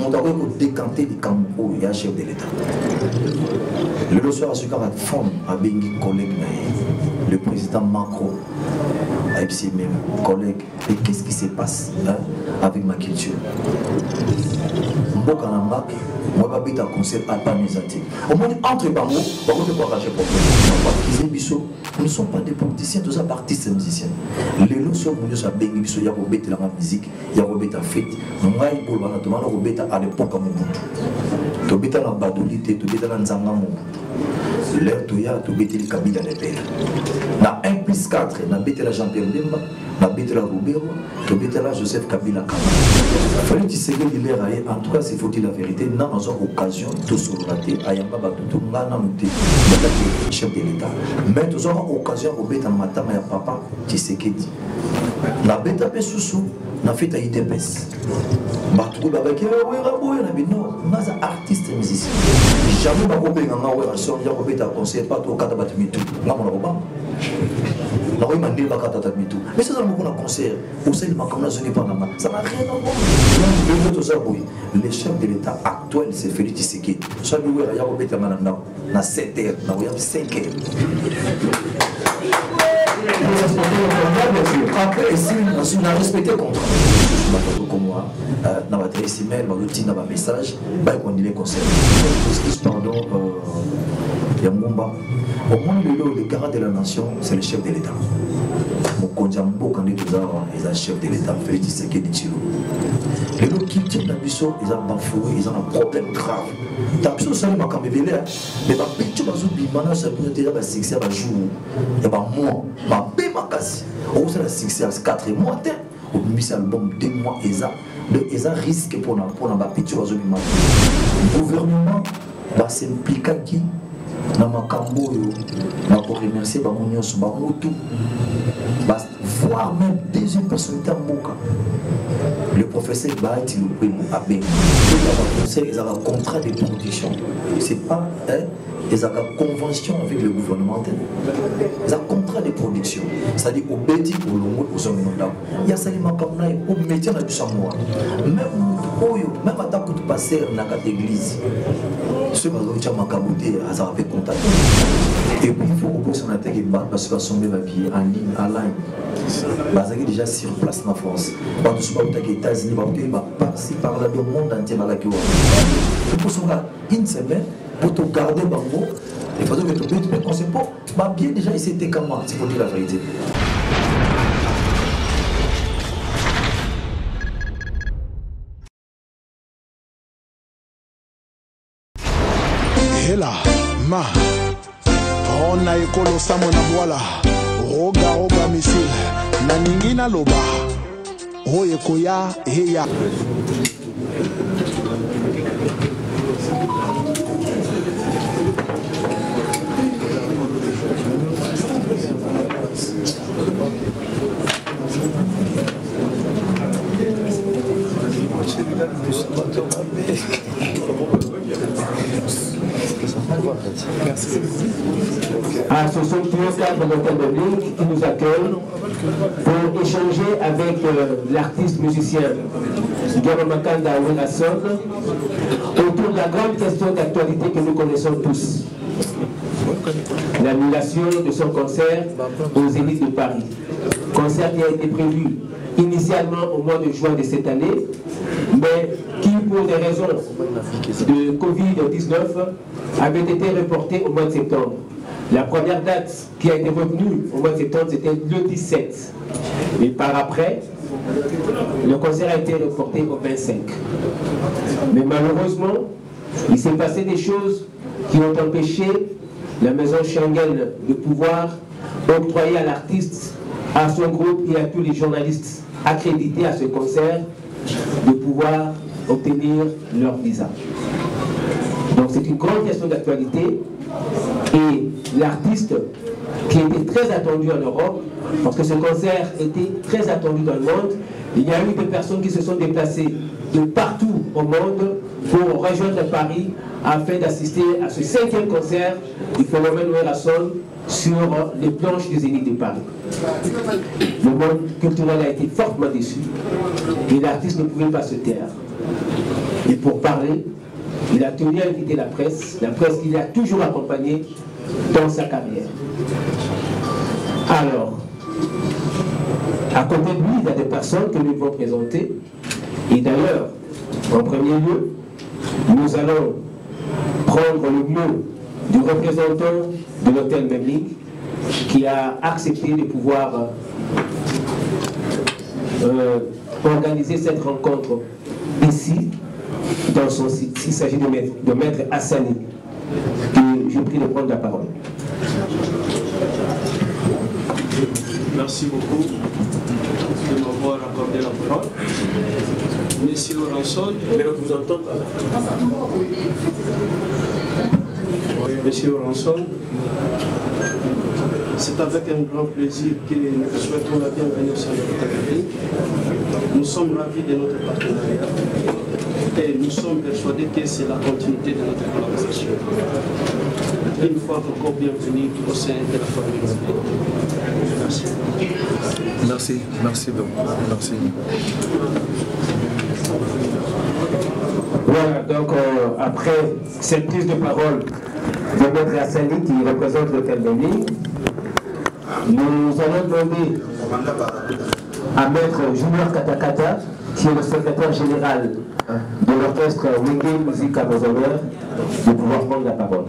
on a décanté les Cameroun, il y a un chef de l'État. Le soir, à ce cas, la femme a béni collègue, le président Macron, avec ses mêmes collègues. Et qu'est-ce qui se passe avec ma culture? Moi, je suis un conseil à Panisaté. Au moins, entre les mots, on peut pas rager pour nous ne sommes pas des politiciens, tous les artistes et musiciens. Les lots sont venus à Bengi, il y a Robert la musique, il y a Robert la fête. Moi, il y a Robert à l'époque à Mobutu. Tu bêtes la badolité, tu bêtes la nzanga Mobutu. L'air tu y a, tu bêtes le Kabila les pères. Na 1+4, na bêtes la Jean-Pierre Bemba, na bêtes la Robert, tu bêtes la Joseph Kabila. Il fallait que tu sais en tout cas, c'est faut-il la vérité, nous avons occasion de se rater, Ayamba Batutu, nous avons chef de l'État. Mais nous avons occasion de mettre en matama ya papa, tu sais qui dit. Na bêta pe sous na fait à IDPS. Batuku babaki, non, nous sommes artistes et musiciens. Jamais pas coupé dans ma relation, il y a coupé ta conseil, pas tout, quatre battu tout. Là, on a pas. Là, on a dit pas quatre battu tout. Mais c'est ça, on a un concert. Au sein de ma commune, ça n'a rien à voir. Les chefs de l'État actuel, c'est Félix Tshisekedi. Chaque jour, il y a coupé ta main dans 7 heures, dans 5 heures. Après, si on a respecté le contrat, comme moi, dans votre email, dans votre message, on dit les conseils. Pardon, Yamumba. Au moins, le garant de la nation, c'est le chef de l'État. Mon Konjambo, quand il est le chef de l'État, Félix Tshisekedi Tshilombo. Les gens qui tiennent la mission, ils ont bafoué, ils ont un problème grave. T'as besoin de ça, mais quand même, mais ma picture, ma zoubi, maintenant, ça peut être un succès à jour. Et bah, moi, ma paix, ma casse. On a un succès à 4 mois, on a mis un album 2 mois, et ça risque pour la picture à zoubi. Le gouvernement va s'impliquer qui dans ma cambo, pour remercier Bamounios, Bamotou, voire même deuxième personnalité à Moka. Le professeur Bahati Loupé Abé, ils ont un contrat de production. Ce n'est pas ils ont une convention avec le gouvernement. Ils ont un contrat de production. C'est-à-dire au Béti, au Longo, au Zongonda. Il y a ça, au métier du Samoa. Même à ta coup de passer dans l'église, ceux qui ont macabouté, ils ont fait contact. Et puis il faut que son attaque parce que son bébé en ligne, en ligne. Ils sont déjà sur place en France. Ils sont aux États-Unis, ils sont par-ci, par-là, le monde entier. Il faut une semaine pour te garder Bango. Il faut que tu te mettes on sait pas. Bien déjà, il s'était comment, il faut dire la vérité. Et là, ma. On a écolo samona voilà. Roga roga missile. Naningina loba. Oye koya heya. À ce sont tous cadres d'hôtel public qui nous accueillent pour échanger avec l'artiste musicien Gama Makanda Wenasson autour de la grande question d'actualité que nous connaissons tous. L'annulation de son concert aux Zénith de Paris. Concert qui a été prévu initialement au mois de juin de cette année, mais qui, pour des raisons de Covid-19, avait été reporté au mois de septembre. La première date qui a été retenue au mois de septembre, c'était le 17. Et par après, le concert a été reporté au 25. Mais malheureusement, il s'est passé des choses qui ont empêché la maison Schengen de pouvoir octroyer à l'artiste, à son groupe et à tous les journalistes accrédités à ce concert de pouvoir obtenir leur visa. Donc c'est une grande question d'actualité et l'artiste qui était très attendu en Europe, parce que ce concert était très attendu dans le monde, il y a eu des personnes qui se sont déplacées de partout au monde pour rejoindre Paris afin d'assister à ce 5e concert du phénomène Wenasson sur les planches des Zénith de Paris. Le monde culturel a été fortement déçu et l'artiste ne pouvait pas se taire. Et pour parler, il a tenu à inviter la presse qui l'a toujours accompagné dans sa carrière. Alors, à côté de lui, il y a des personnes que nous devons présenter. Et d'ailleurs, en premier lieu, nous allons prendre le mot du représentant de l'hôtel Memling qui a accepté de pouvoir organiser cette rencontre ici, dans son site. Il s'agit de Maître Hassani. Et je prie de prendre la parole. Merci beaucoup de m'avoir accordé la parole. Monsieur Laurenson, vous entendez? Monsieur Laurenson, c'est avec un grand plaisir que nous souhaitons la bienvenue au sein de notre académie. Nous sommes ravis de notre partenariat et nous sommes persuadés que c'est la continuité de notre collaboration. Une fois encore, bienvenue au sein de la famille. Merci. Merci, merci donc. Merci. Voilà, donc après cette prise de parole de Maître Hassani qui représente l'hôtel Memling, nous allons demander à Maître Junior Katakata, qui est le secrétaire général de l'orchestre Wenge Musique à Mazomer, de pouvoir prendre la parole.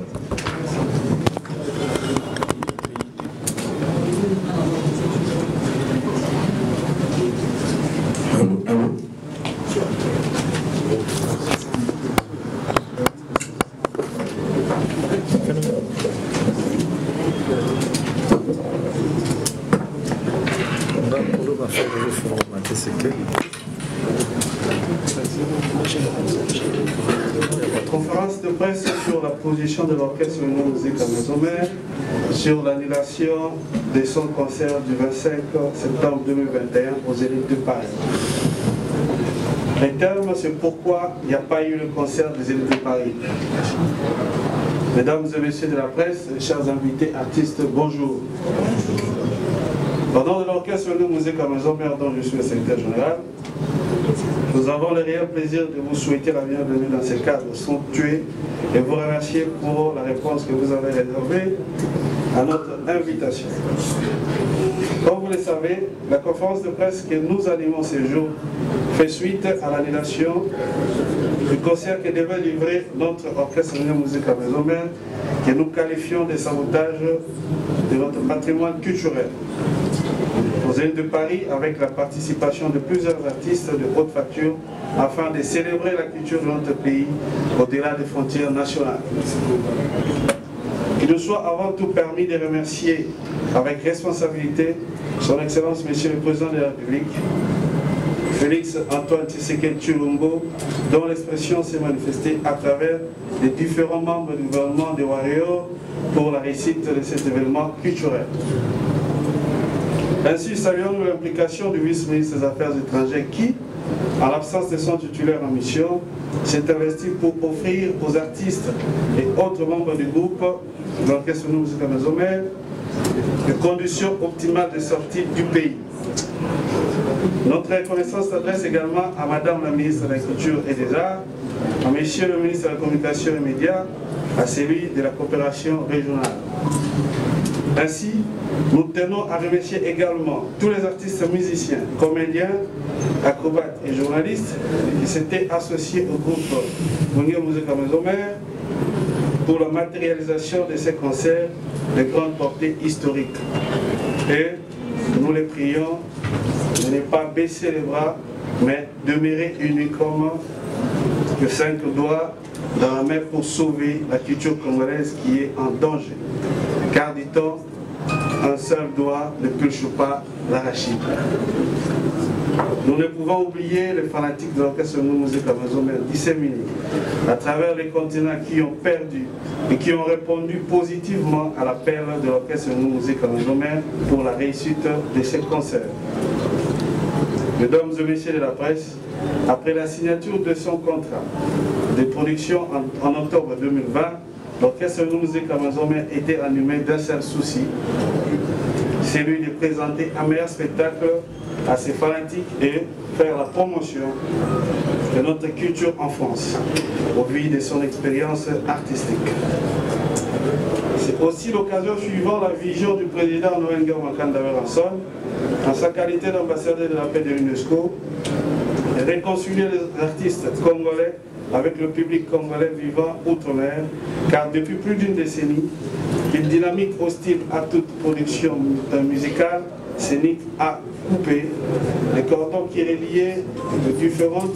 Conférence de presse sur la position de l'orchestre Wenge Musique à Mazomer sur l'annulation de son concert du 25 septembre 2021 aux Zénith de Paris. Le terme, c'est pourquoi il n'y a pas eu le concert des Zénith de Paris. Mesdames et messieurs de la presse, chers invités, artistes, bonjour. Au nom de l'orchestre Wenge Musique à Mazomer, dont je suis le secrétaire général, nous avons le réel plaisir de vous souhaiter la bienvenue dans ce cadre somptueux et vous remercier pour la réponse que vous avez réservée à notre invitation. Comme vous le savez, la conférence de presse que nous animons ce jour fait suite à l'annulation du concert que devait livrer notre orchestre Wenge Musique à Mazomer, que nous qualifions de sabotage de notre patrimoine culturel. Aux Zénith de Paris, avec la participation de plusieurs artistes de haute facture afin de célébrer la culture de notre pays au-delà des frontières nationales. Il nous soit avant tout permis de remercier avec responsabilité son Excellence Monsieur le Président de la République, Félix Antoine Tshisekedi Tshilombo, dont l'expression s'est manifestée à travers les différents membres du gouvernement de Warriors pour la réussite de cet événement culturel. Ainsi, saluons l'implication du vice-ministre des Affaires étrangères qui, en l'absence de son titulaire en mission, s'est investi pour offrir aux artistes et autres membres du groupe de l'orchestre Wenge Musique à Mazomer des conditions optimales de sortie du pays. Notre reconnaissance s'adresse également à Madame la ministre de la Culture et des Arts, à Monsieur le ministre de la Communication et des Médias, à celui de la coopération régionale. Ainsi, nous tenons à remercier également tous les artistes musiciens, comédiens, acrobates et journalistes qui s'étaient associés au groupe Wenge Musique à Mazomer pour la matérialisation de ces concerts de grande portée historique. Et nous les prions de ne pas baisser les bras, mais demeurer unis comme que 5 doigts dans la main pour sauver la culture congolaise qui est en danger. Car, dit-on, un seul doigt ne pulche pas l'arachide. Nous ne pouvons oublier les fanatiques de l'orchestre Wenge Musique à Mazomer disséminés à travers les continents qui ont perdu et qui ont répondu positivement à l'appel de l'orchestre Wenge Musique à Mazomer pour la réussite de ces concerts. Mesdames et messieurs de la presse, après la signature de son contrat de production en octobre 2020, l'orchestre Wenge Musique à Mazomer était animé d'un seul souci, celui de présenter un meilleur spectacle à ces fanatiques et faire la promotion de notre culture en France, au vu de son expérience artistique. C'est aussi l'occasion suivant la vision du président Noël Makanda Weranson, en sa qualité d'ambassadeur de la paix de l'UNESCO, de réconcilier les artistes congolais avec le public congolais vivant outre-mer, car depuis plus d'une décennie, une dynamique hostile à toute production musicale scénique a coupé les cordons qui reliaient les différentes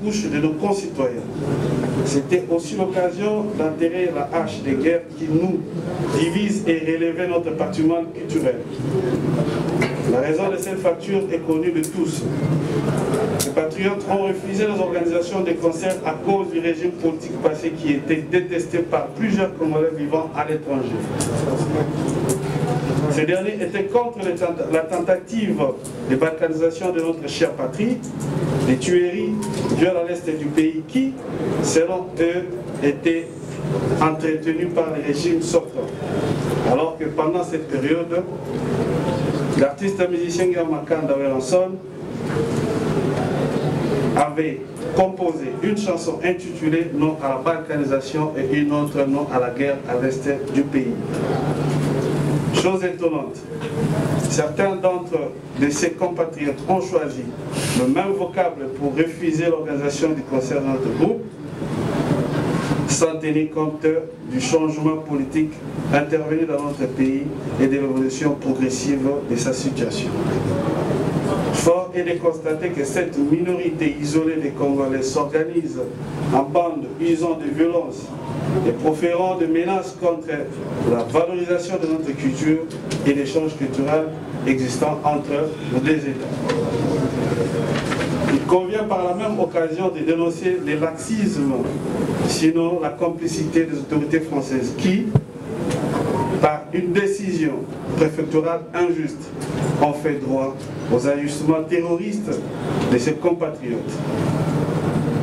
couches de nos concitoyens. C'était aussi l'occasion d'enterrer la hache des guerres qui nous divise et relever notre patrimoine culturel. La raison de cette fracture est connue de tous. Les patriotes ont refusé les organisations de concerts à cause du régime politique passé qui était détesté par plusieurs Congolais vivant à l'étranger. Ces derniers étaient contre la tentative de balkanisation de notre chère patrie, des tueries dues à l'est du pays qui, selon eux, étaient entretenues par les régimes sortants. Alors que pendant cette période, l'artiste musicien Makanda Weranson avait composé une chanson intitulée « Non à la balkanisation » et une autre « Non à la guerre à l'est du pays ». Chose étonnante, certains d'entre ses compatriotes ont choisi le même vocable pour refuser l'organisation du concert de notre groupe, sans tenir compte du changement politique intervenu dans notre pays et de l'évolution progressive de sa situation. Fort est de constater que cette minorité isolée des Congolais s'organise en bandes usant de violence et proférant des menaces contre la valorisation de notre culture et l'échange culturel existant entre les deux États. Il convient par la même occasion de dénoncer les laxismes, sinon la complicité des autorités françaises qui, par une décision préfectorale injuste, ont fait droit aux ajustements terroristes de ses compatriotes,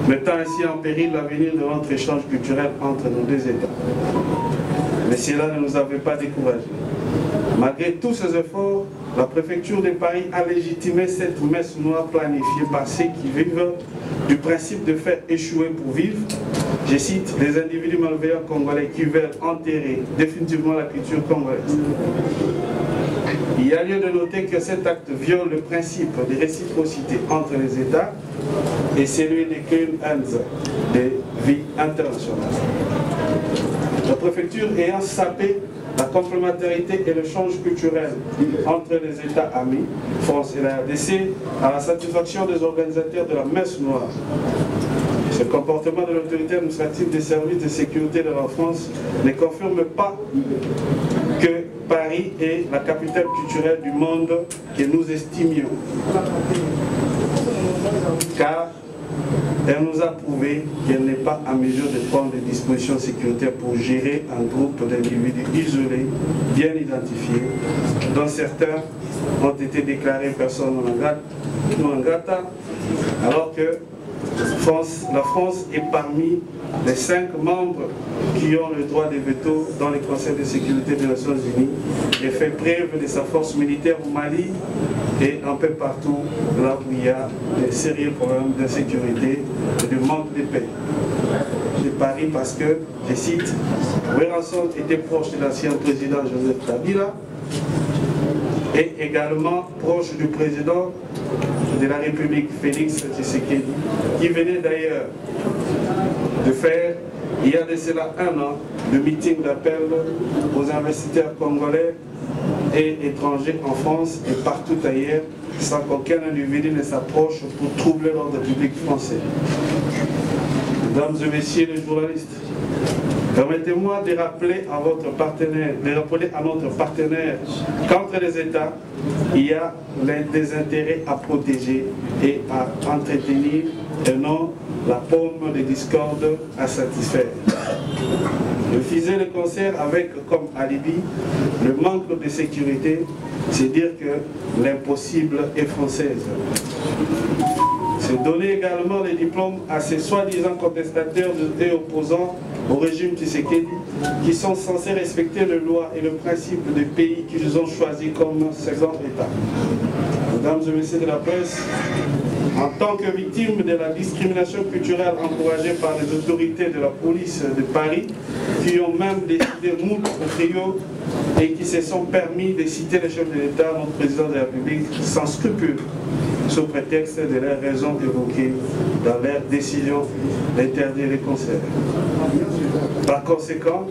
mettant ainsi en péril l'avenir de notre échange culturel entre nos deux États. Mais cela ne nous avait pas découragés. Malgré tous ces efforts, la préfecture de Paris a légitimé cette messe noire planifiée par ceux qui vivent du principe de faire échouer pour vivre. Je cite, les individus malveillants congolais qui veulent enterrer définitivement la culture congolaise. Il y a lieu de noter que cet acte viole le principe de réciprocité entre les États et celui des clean hands des vies internationales. La préfecture ayant sapé la complémentarité et l'échange culturel entre les États amis, France et la RDC, à la satisfaction des organisateurs de la messe noire. Ce comportement de l'autorité administrative des services de sécurité de la France ne confirme pas que Paris est la capitale culturelle du monde que nous estimions. Car elle nous a prouvé qu'elle n'est pas en mesure de prendre des dispositions sécuritaires pour gérer un groupe d'individus isolés, bien identifiés, dont certains ont été déclarés personnes non grata, alors que la France est parmi les 5 membres qui ont le droit de veto dans les conseils de sécurité des Nations Unies et fait preuve de sa force militaire au Mali et un peu partout là où il y a des sérieux problèmes d'insécurité et de manque de paix. Je parie parce que, je cite, Weranson était proche de l'ancien président Joseph Kabila et également proche du président de la République Félix Tshisekedi, qui venait d'ailleurs de faire, il y a de cela 1 an, le meeting d'appel aux investisseurs congolais et étrangers en France et partout ailleurs, sans qu'aucun individu ne s'approche pour troubler l'ordre public français. Mesdames et messieurs les journalistes, permettez-moi de rappeler à votre partenaire, à notre partenaire qu'entre les États, il y a des intérêts à protéger et à entretenir et non la paume des discordes à satisfaire. Refuser le concert avec comme alibi le manque de sécurité, c'est dire que l'impossible est française. C'est donner également les diplômes à ces soi-disant contestataires et opposants au régime Tshisekedi qui sont censés respecter les lois et le principe des pays qu'ils ont choisis comme second État. Mesdames et messieurs de la presse, en tant que victime de la discrimination culturelle encouragée par les autorités de la police de Paris, qui ont même décidé moult au trio et qui se sont permis de citer le chef de l'État, notre président de la République, sans scrupule, sous prétexte de leurs raisons évoquées dans leur décision d'interdire les concerts. Par conséquent,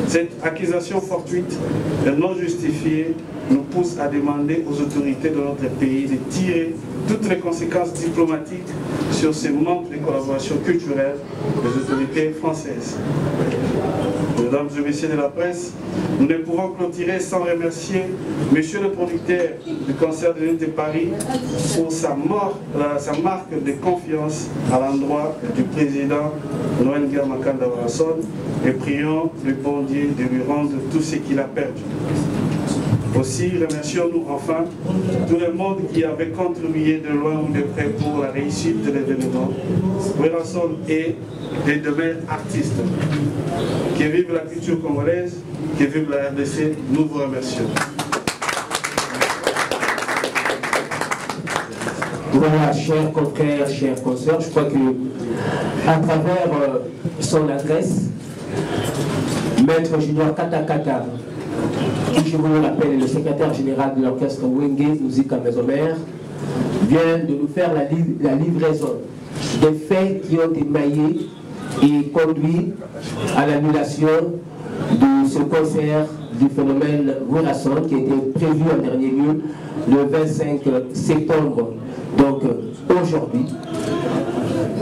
cette accusation fortuite et non justifiée nous pousse à demander aux autorités de notre pays de tirer toutes les conséquences diplomatiques sur ce manque de collaboration culturelle des autorités françaises. Mesdames et messieurs de la presse, nous ne pouvons clôturer sans remercier monsieur le producteur du concert de l'Unité de Paris pour sa marque de confiance à l'endroit du président Noël Makanda Warasson et prions le bon Dieu de lui rendre tout ce qu'il a perdu. Aussi, remercions-nous enfin tout le monde qui avait contribué de loin ou de près pour la réussite de l'événement. Warasson et les demeures artistes. Que vive la culture congolaise, que vive la RDC, nous vous remercions. Voilà, chers confrères, chers consoeurs, je crois que à travers son adresse, Maître Junior Katakata, qui je vous le rappelle est le secrétaire général de l'orchestre Wenge Musica Maison-Mère, vient de nous faire la livraison des faits qui ont émaillé et conduit à l'annulation de ce concert du phénomène Warasson qui était prévu en dernier lieu le 25 septembre, donc aujourd'hui,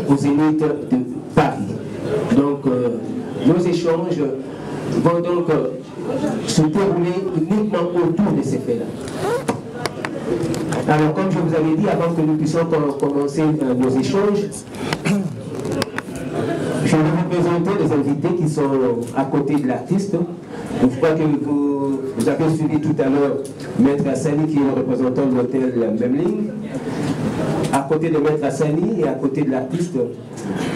au Zénith de Paris. Donc nos échanges vont donc se dérouler uniquement autour de ces faits-là. Alors comme je vous avais dit, avant que nous puissions commencer nos échanges, je vais vous présenter les invités qui sont à côté de l'artiste. Je crois que vous avez suivi tout à l'heure Maître Hassani qui est le représentant de l'hôtel Memling. À côté de Maître Hassani et à côté de l'artiste,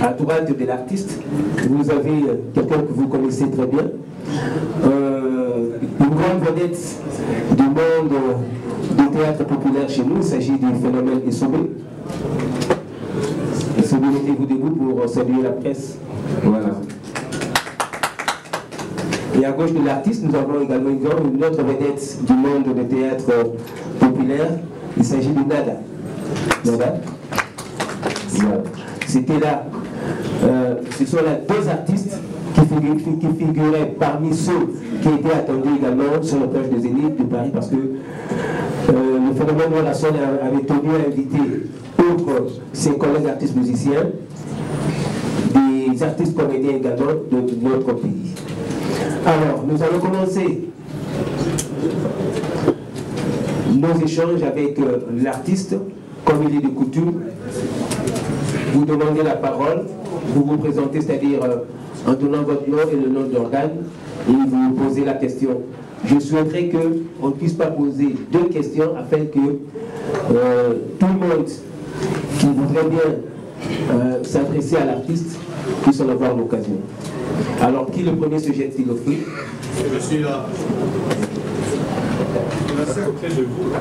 à droite de l'artiste, vous avez quelqu'un que vous connaissez très bien. Une grande vedette du monde du théâtre populaire chez nous, il s'agit du phénomène Essobé. Essobé, mettez-vous debout pour saluer la presse. Voilà. Et à gauche de l'artiste, nous avons également une autre vedette du monde du théâtre populaire, il s'agit de Nada. Nada. Voilà. C'était là. Ce sont là deux artistes qui figuraient parmi ceux qui étaient attendus également sur la plage de Zénith de Paris parce que le phénomène Warasson avait tenu à inviter, outre ses collègues artistes musiciens, des artistes comédiens également de notre pays. Alors, nous allons commencer nos échanges avec l'artiste, comme il est de coutume. Vous demandez la parole, vous vous présentez, c'est-à-dire en donnant votre nom et le nom d'organe, et vous posez la question. Je souhaiterais qu'on ne puisse pas poser deux questions afin que tout le monde qui voudrait bien s'adresser à l'artiste puisse en avoir l'occasion. Alors, qui le premier se jette-t-il au feu? Je suis là. Je suis assez auprès de vous.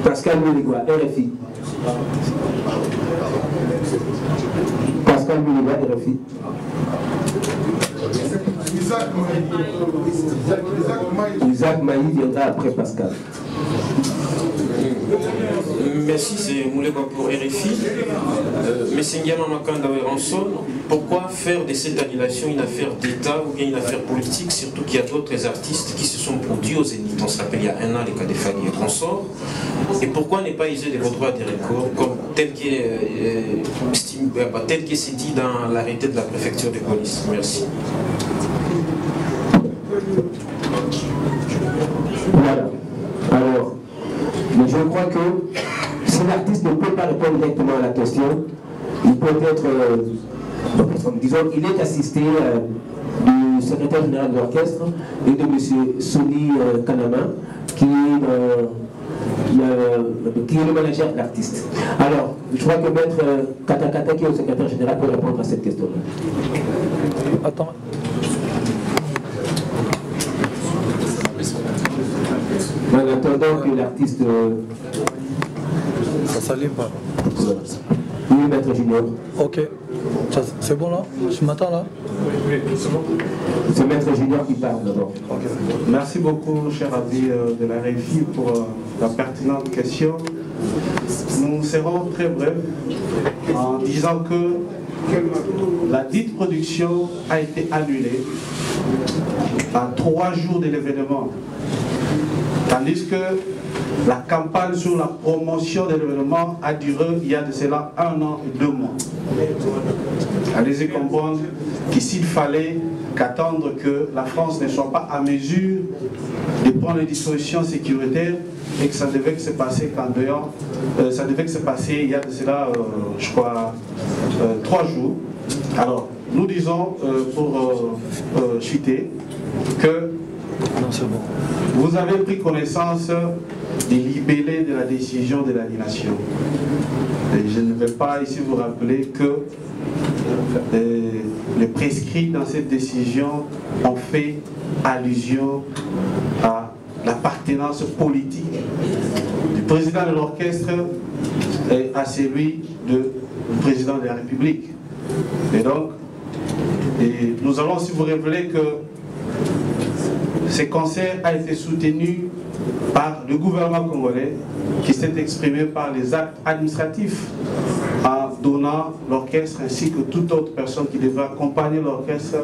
Pascal Mouligua, RFI. Pascal Mouligua, RFI. Isaac Maï viendra après Pascal. Merci, c'est Mouligua pour RFI. Messengiama Makanda Warasson, pourquoi faire de cette annulation une affaire d'État ou bien une affaire politique, surtout qu'il y a d'autres artistes qui se sont produits au Zénith, on se rappelle il y a un an les cas de Fanny et consorts, et pourquoi ne pas user de vos droits de recours comme tel qui c'est dit dans l'arrêté de la préfecture de police? Merci. Voilà. Alors, mais je crois que si l'artiste ne peut pas répondre directement à la question, il peut être, disons, il est assisté du secrétaire général de l'orchestre et de M. Soni Kanama, qui est le manager de l'artiste. Alors, je crois que Maître Katakata, qui est le secrétaire général, peut répondre à cette question-là. Attends. attendant que l'artiste... Ça s'allume pas. Oui, maître Junior. Ok. C'est bon là? Je m'attends là? C'est maître Junior qui parle d'abord. Okay. Merci beaucoup, cher ami de la RFI, pour la pertinente question. Nous serons très brefs en disant que la dite production a été annulée à 3 jours de l'événement, tandis que la campagne sur la promotion de l'événement a duré il y a de cela 1 an et 2 mois. Allez-y comprendre qu'ici il fallait qu'attendre que la France ne soit pas à mesure de prendre les dispositions sécuritaires et que ça devait se passer ça devait se passer il y a de cela, je crois, 3 jours. Alors, nous disons pour chuter que vous avez pris connaissance des libellés de la décision de l'annulation. Et je ne vais pas ici vous rappeler que les prescrits dans cette décision ont fait allusion à l'appartenance politique du président de l'orchestre et à celui du président de la République. Et donc, nous allons aussi vous révéler que ce concert a été soutenu par le gouvernement congolais qui s'est exprimé par les actes administratifs en donnant l'orchestre ainsi que toute autre personne qui devrait accompagner l'orchestre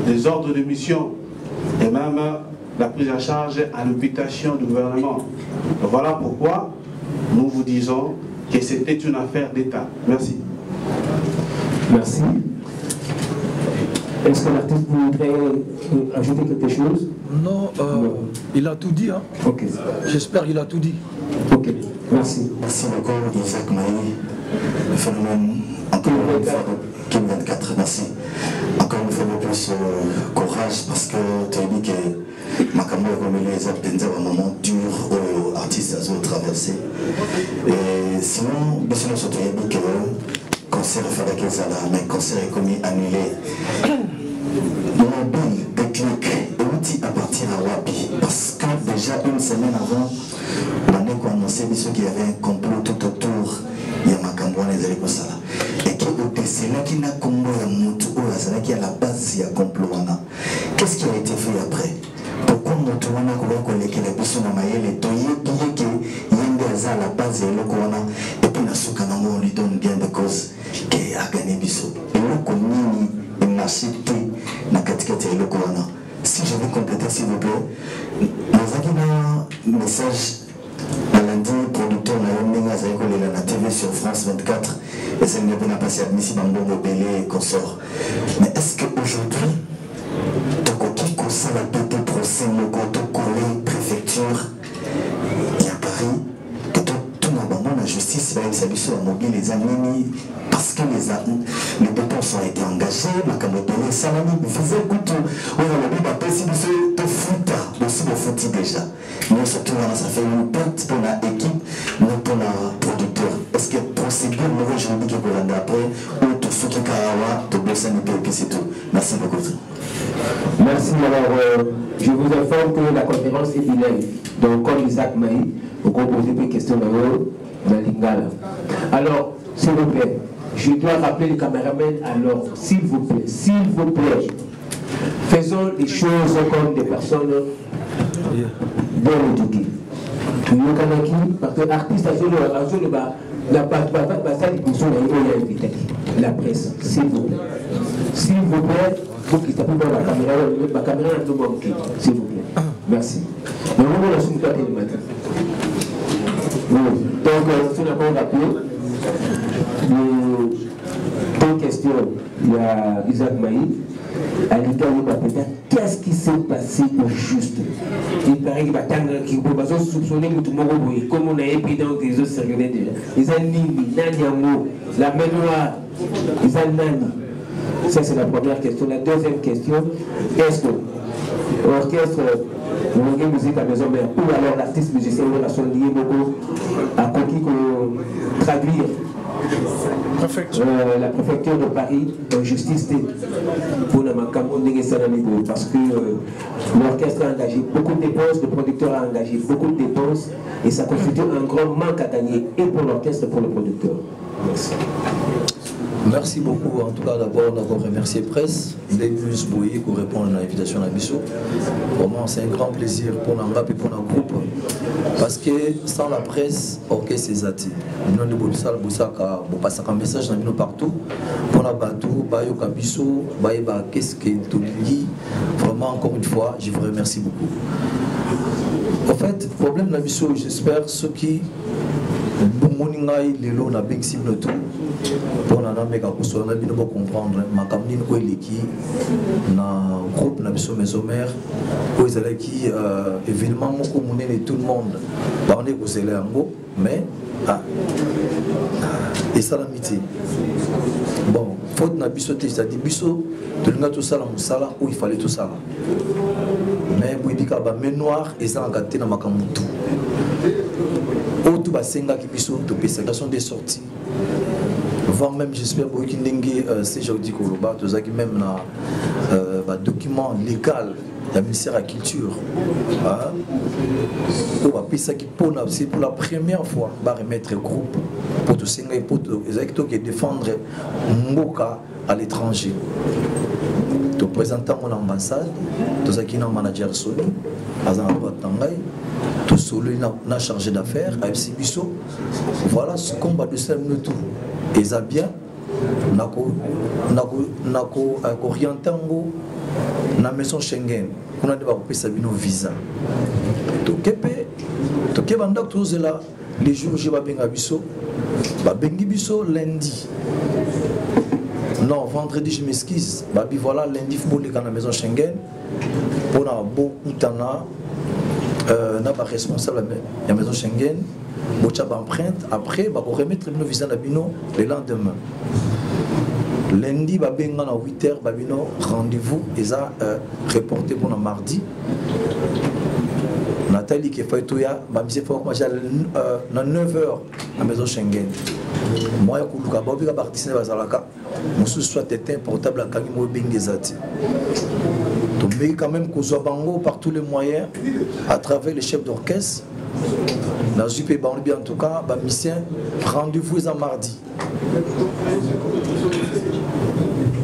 des ordres de mission et même la prise en charge à l'habitation du gouvernement. Voilà pourquoi nous vous disons que c'était une affaire d'État. Merci. Merci. Est-ce que l'artiste voudrait ajouter quelque chose? Non, il a tout dit. Hein. Ok. J'espère qu'il a tout dit. Ok, merci. Merci beaucoup, Isaac Maï. Le phénomène, encore une fois, Kim 24, merci. Encore une fois de plus, courage, parce que tu as dit que Makambo a commis les actes d'un moment dur aux artistes à ont traversé. Et sinon, bien sûr, surtout, il a dit que le concert est fait avec les Zala, mais le concert est commis annulé. Mobile, technique, et outil à partir à Wapi. Parce que déjà une semaine avant, on a annoncé qu'il y avait un complot tout autour. Il y a Makambo les Alekosala. Et qui au décès là, qui n'a combo à Moutou, qui est à la base il y a complot. Qu'est-ce qui a été fait après? Pourquoi Moutou a collecté les personnes à Maïel et Toye qui est à la base de l'Okona et puis Nasukanamo on lui donne bien de cause qui a gagné Bissot. Et l'Okonini est marché na katikati ya l'Okona. Si je vais compléter s'il vous plaît, nous avons un message. Lundi, producteur na la TV sur France 24 et c'est une bonne passé admissible en bon Bélé et consort. Mais est-ce qu'aujourd'hui, Tokoki Kosa la PT procès Mokoto Kole préfecture et à Paris, que tout le monde la justice va s'habiller à mobile les amis parce que les dépenses ont été engagées, Makamotone, Salami, faisait écoute, on a dit que si vous êtes fouta, aussi vous foutez déjà. Nous surtout ça fait une perte pour l'équipe, non pour le producteur. Est-ce que procédure nous je dis que vous l'avez après, ou tout ce qui est Karawa, tout le monde et puis c'est tout. Merci beaucoup. Merci. Alors, je vous informe que la conférence est bilingue. Donc, comme Isaac Maï, vous composez des questions dans l'Ingala. Alors, s'il vous plaît, je dois rappeler les caméramans à l'ordre. S'il vous plaît, faisons les choses comme des personnes dans le Touki. Parce que l'artiste a la presse, s'il vous plaît. S'il vous plaît, vous qui tapez dans la caméra, s'il vous plaît. Merci. Donc, on va soumettre le matin. Donc, si on n'a pas rappelé, deux questions. Il y a Isaac Maï. Qu'est-ce qui s'est passé au juste? Il paraît qu'il va soupçonner comme on a épris dans les autres séries déjà. Ils ont Nini, Nanyamo, la mémoire, ils ont Nani. Ça, c'est la première question. La deuxième question, est-ce que l'orchestre, la musique à maison mère, ou alors l'artiste musicien, ou la son lié beaucoup, a conquis traduire la préfecture de Paris, justice pour la parce que l'orchestre a engagé beaucoup de dépenses, le producteur a engagé beaucoup de dépenses et ça constitue un grand manque à gagner et pour l'orchestre et pour le producteur. Merci. Merci beaucoup. En tout cas, d'abord, on a remercié Presse, Denis Boye pour répondre à l'invitation à Bissot. Vraiment, c'est un grand plaisir pour l'Angap et pour notre groupe. Parce que sans la presse, ok, c'est zati. Nous avons passé un message dans partout. Pour la bateau, Bayoka Bissot, Bayeba, qu'est-ce que tu dis? Vraiment, encore une fois, je vous remercie beaucoup. En fait, problème de Bissot, j'espère, ceux qui. Moningai lelo na big signe tout pour na meka ko na bino comprendre makamni ko eleki na groupe na biso mesomère ko ezalaki événement moko monene tout le monde ba on est ko yango mais et ça l'amitié bon faute na biso te ça dit biso de linga tout ça la musala où il fallait tout ça mais pour dire ba main noire et ça en na makamutu tout basenga qui biso to pesation des sorties voire même j'espère pour qu'il n'engue c'est jodi koloba to zaki même na document légal du ministère de la culture to ba pesa qui c'est pour la première fois va remettre groupe pour to senga et pour exacto qui défendre mboka à l'étranger to présentant mon ambassade to zaki na manager solo azan batangai tout solo n'a chargé d'affaires à Bisso. Voilà ce combat de Semnetou. Et ça bien, nako orientango na maison Schengen. On a des papiers sabino visa. Toke banda tous là les jours je vais benga Bisso. Ba bengi Bisso lundi. Non, vendredi je m'excuse. Babi voilà lundi faut aller dans la maison Schengen. Pour na beau utana n'a pas responsable de la maison Schengen, bocha empreinte après va remettre le visa Nabino le lendemain. Lundi va benga à 8h babino rendez-vous et ça reporté pour le mardi. Nathalie qui fait tout ya ba mise faut commencer à 9h à la maison Schengen. Moi ko luka ba bika participer bazalaka. Musu soit éteint portable à kangi mo bengezati. Mais quand même Bango par tous les moyens, à travers les chefs d'orchestre, dans JP Banlibi en tout cas, mission rendez-vous à mardi.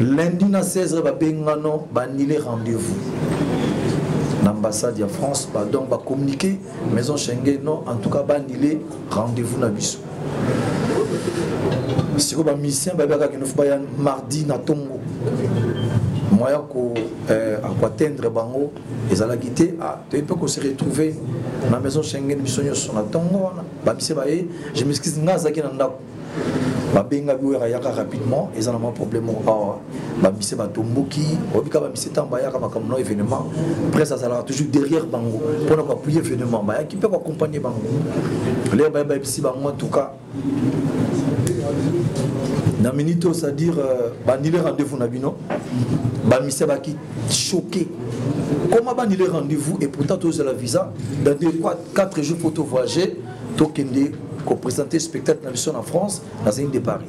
Lundi na 16h, bengano banile rendez-vous. L'ambassade de France, donc va communiquer, maison Schengen non, en tout cas banile rendez-vous na biso. Si vous avez mission, mardi na Tongo. Moyen à atteindre bango et à la guité tu peux se retrouver dans la maison Schengen bisonyo sur la tongo ba bise ba je m'excuse ngazaki na ndako ba benga biwa yaka rapidement et ça n'a pas problème ba bise ba tomboki obika ba bise tamba yaka makamno événement après ça sera toujours derrière bango pour nous appuyer événement ba qui peut accompagner bango les ba bise bango en tout cas na minute c'est-à-dire banile rendez-vous na bino ba mise ba qui choqué comment banile rendez-vous et pourtant tous la visa dans 4 jours pour voyager tokende ko présenter spectacle na mission en France dans une de Paris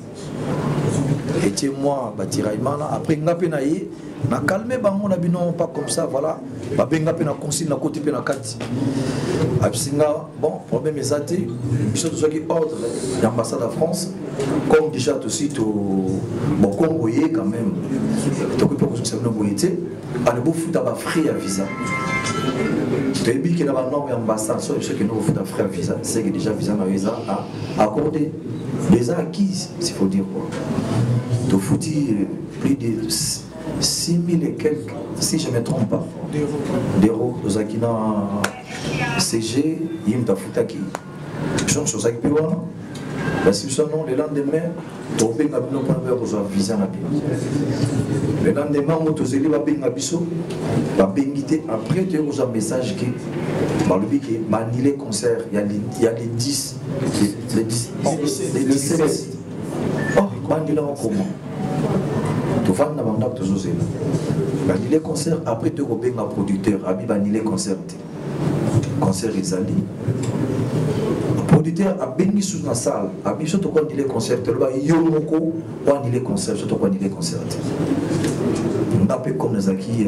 et tiens moi batiraimana après ngapé na ye na calmer bango na bino pas comme ça voilà ba benga pe na consigne na côté pe na kati absinga bon problème ezati biso to qui ordre l'ambassade de France comme déjà aussi to bon Congo yé quand même to ko ko se no boyete ale bo futa ba frais à visa début que la norme ambassade sur ce que nous futa frais à visa c'est que déjà visa na visa a accordé déjà acquis s'il faut dire quoi to futi plus de 6 000 et quelques, si je ne me trompe pas, d'euros aux Akina CG, Yimta Futaki. Je suis sur Zaki Piwana. La situation, le lendemain, au Bengabino, on a visé un avion. Le lendemain, on a zélé Bengabiso, la Bengité, après, tu as un message qui, par le bic, Manilé concert, il y a les 10, les 17. Oh, Manilé en comment? Tu vas dans le monde de les concerts après tu as un producteur, Abi Banile concert. Concert Isali. producteur a béni sous la salle, a béni surtout quand il est concert, il y a Yomoko, quand il est concert, surtout quand il est concert. On a peu comme les acquis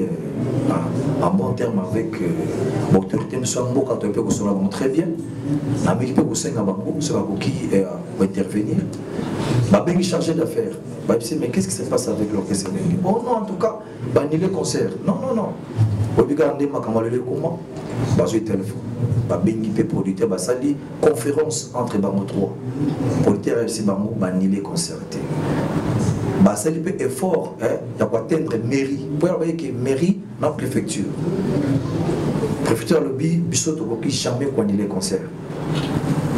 en bon terme avec l'autorité, mais on a un peu très bien. On a un peu qui va intervenir. On a chargé d'affaires. Mais qu'est-ce qui se passe avec l'orchestre? Oh non, en tout cas, il est concert. Non, non, non. Regardez comment basé téléphone. Bengi pe producteur basali conférence entre bango 3. Producteur FC bango banilé concerté. Basali pe effort il y a atteindre mairie. Pour avoir que mairie dans préfecture. Préfecture lobby bisoto qui jamais quand il est concert.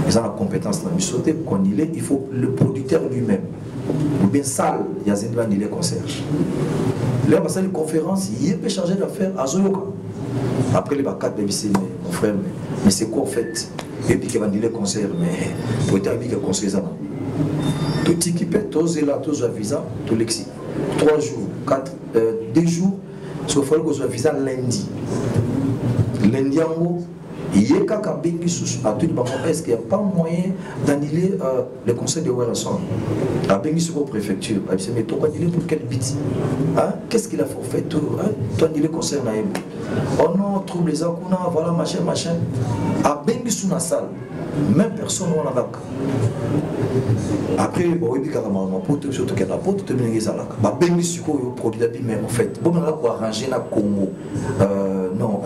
Ils ont la compétence dans bisoté quand il faut le producteur lui-même. Ou bien salle, il y a un concert. Là, basali conférence, il peut changer d'affaire à Zoyoka. Après les bacats de lycée, mon frère, mais c'est quoi en fait? Et puis qu'il va dire le concert, mais pour être habillé le concert, ça. Tout équipé, tous est là, tous à visa, tout l'exi. 3 jours, 4, 2 jours, sauf qu'il faut que visa lundi. Lundi en haut, il y a quelqu'un est-ce qu'il n'y a pas moyen d'annuler le conseil de Werrason à Bengi sur la préfecture? Mais toi, pour quel but? Qu'est-ce qu'il a fait? Toi, annuler le conseil naïm. Oh non, trouble les akuna, voilà, machin, machin. À Bengi sur la salle, même personne n'a pas. Après, bon, il y a un pote, surtout qu'il y a un pote, tu me dis ça là. Bengi sur le produit d'habit, mais en fait, bon, on a pour arranger la Congo. Non,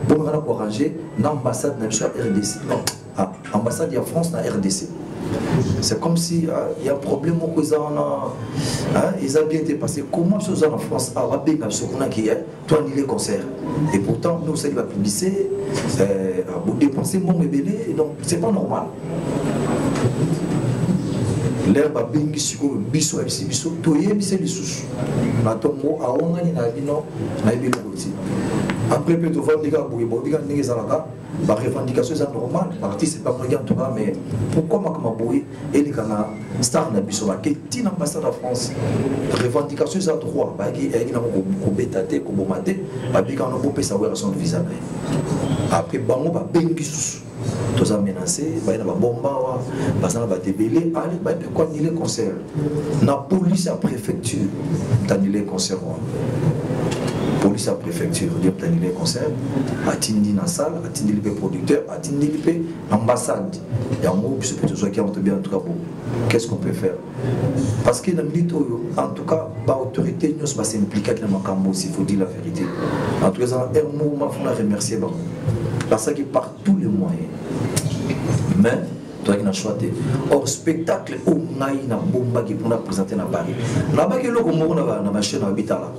bon, on a pour arranger l'ambassade de la RDC. Non, l'ambassade de France dans la RDC. C'est comme si il y a un problème aux ils ont bien été passés. Comment ces gens en France ont bien ce qu'on a qui est toi ni les concerts. Et pourtant, nous, c'est la publicité, vous dépensez mon bébé, donc c'est pas normal. L'herbe a bien qui se biso et biso, tout y est bissé les sous. Matombo a on a ni na bino na bino aussi. Après peut-être voir des gars pour des gars n'est la revendication est normale, parti c'est pas en tout cas, mais pourquoi ma boui et les gars star na biso qui est l'ambassade de France, revendication c'est droit, bah qui est na ko betaté ko bomate, bah bi quand on peut savoir son visa. Après bango ba bengi sous tous a menacé, bah il y a bomba, bah ça va débélé, allez bah quoi ni les concerts, na police à préfecture, t'as ni les concerts. Police à préfecture, dire les concerts, atteindre la salle, atteindre les producteurs, atteindre les ambassades. Et en gros, c'est plutôt ça qui entre bien en tout cas. Qu'est-ce qu'on peut faire? Parce que dans le milieu, en tout cas, l'autorité nous va s'impliquer dans le cambo, s'il faut dire la vérité. En tout cas, un mouvement, il faut remercier. Parce qu'il par tous les moyens. Mais, toi qui n'as choisi. Or, spectacle, où on a une bombe qui peut présenter dans Paris. Là-bas, il y a une machine à habitat là.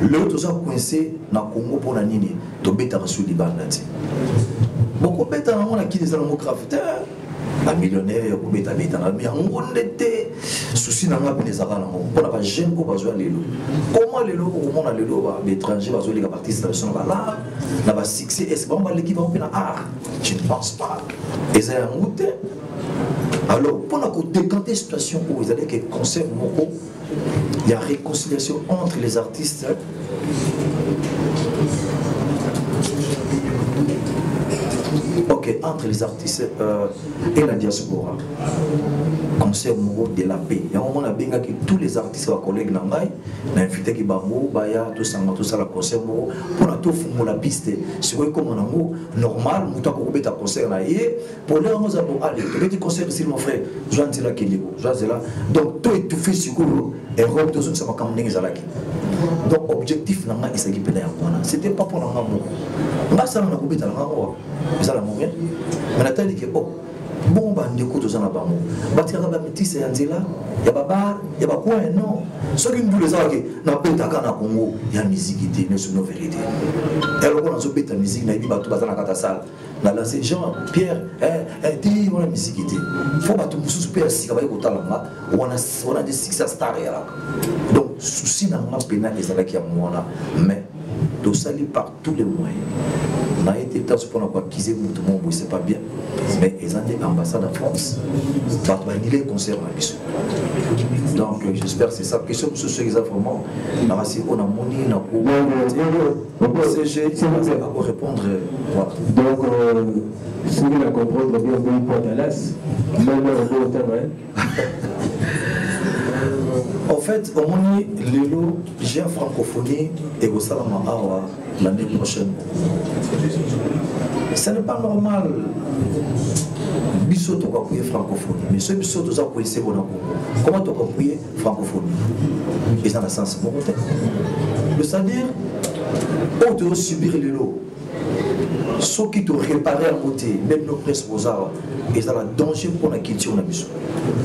L'autre est coincé dans le Congo pour la Nini, tu bêta sur les bandes. Beaucoup de gens ont qui des amoureux un millionnaire, ou bêta bêta, mais on était souci dans la peine pour la jeune pour jouer les lots. Comment les lots, comment les lots, l'étranger va jouer les parties de la là, là va succès, est-ce qu'on va l'équipe en art? Je ne pense pas. Et c'est un route. Alors, pour la décanter situation où ils allaient que concert Moko, il y a réconciliation entre les artistes. Ok, entre les artistes et la diaspora. Concert Moko de la paix. Il y a un moment où on a tous les artistes, les collègues, on a invité qui Bango, Baya, tout ça, le concert Moko. Pour la tout fond la piste, c'est comme on a normal, on a coupé ta concert là. Et pour les gens, allez, tu veux concert ici, mon frère, Joan Zela Kéligo, Joan Zela. Donc, tout est tout fait sur le et Rob de ça va comme Ningzalaki. Donc, objectif, c'était pas pour l'amour. On a ça, on a coupé ta langue, mais ça l'a mourir. Mais la tête dit que, oh, bon, bah, on écoute aux gens là-bas. Bâtir la métisse et Anzela, il y a pas bar, il y a pas quoi, non. Ce qui nous les a dit, n'a pas été à Congo, il y a musique qui est sur nos vérités. Et alors, on a fait ta musique, on a dit, bah, tout va dans la salle. On a lancé Jean, Pierre, dis, on a musique qui il faut pas tout super si on va écouter là, on a des succès stars là. Donc, souci dans ma pénal, les gens qui ont moi là, mais tout ça par tous les moyens. On a été prétend pour acquiser tout le monde, c'est pas bien. Mais ils ont des ambassades en France. Il est concert à Bissot. Donc j'espère que c'est ça. Question sur ce qu'ils ont vraiment. On a moni, on a CG, on va répondre. Donc, si vous la comprendre bien, vous pouvez Dallas. En fait, au moins, Lélo, j'ai en francophonie et au Salama Awa l'année prochaine. Ce n'est pas normal. Bissot, tu vas appuyer francophonie. Mais ce Bissot, tu vas appuyer c'est bon. Comment tu vas appuyer francophonie? Et ça n'a sens. C'est-à-dire, on doit subir Lélo. Ceux qui te réparent à côté, même nos presses aux arts, et ça a danger pour la culture.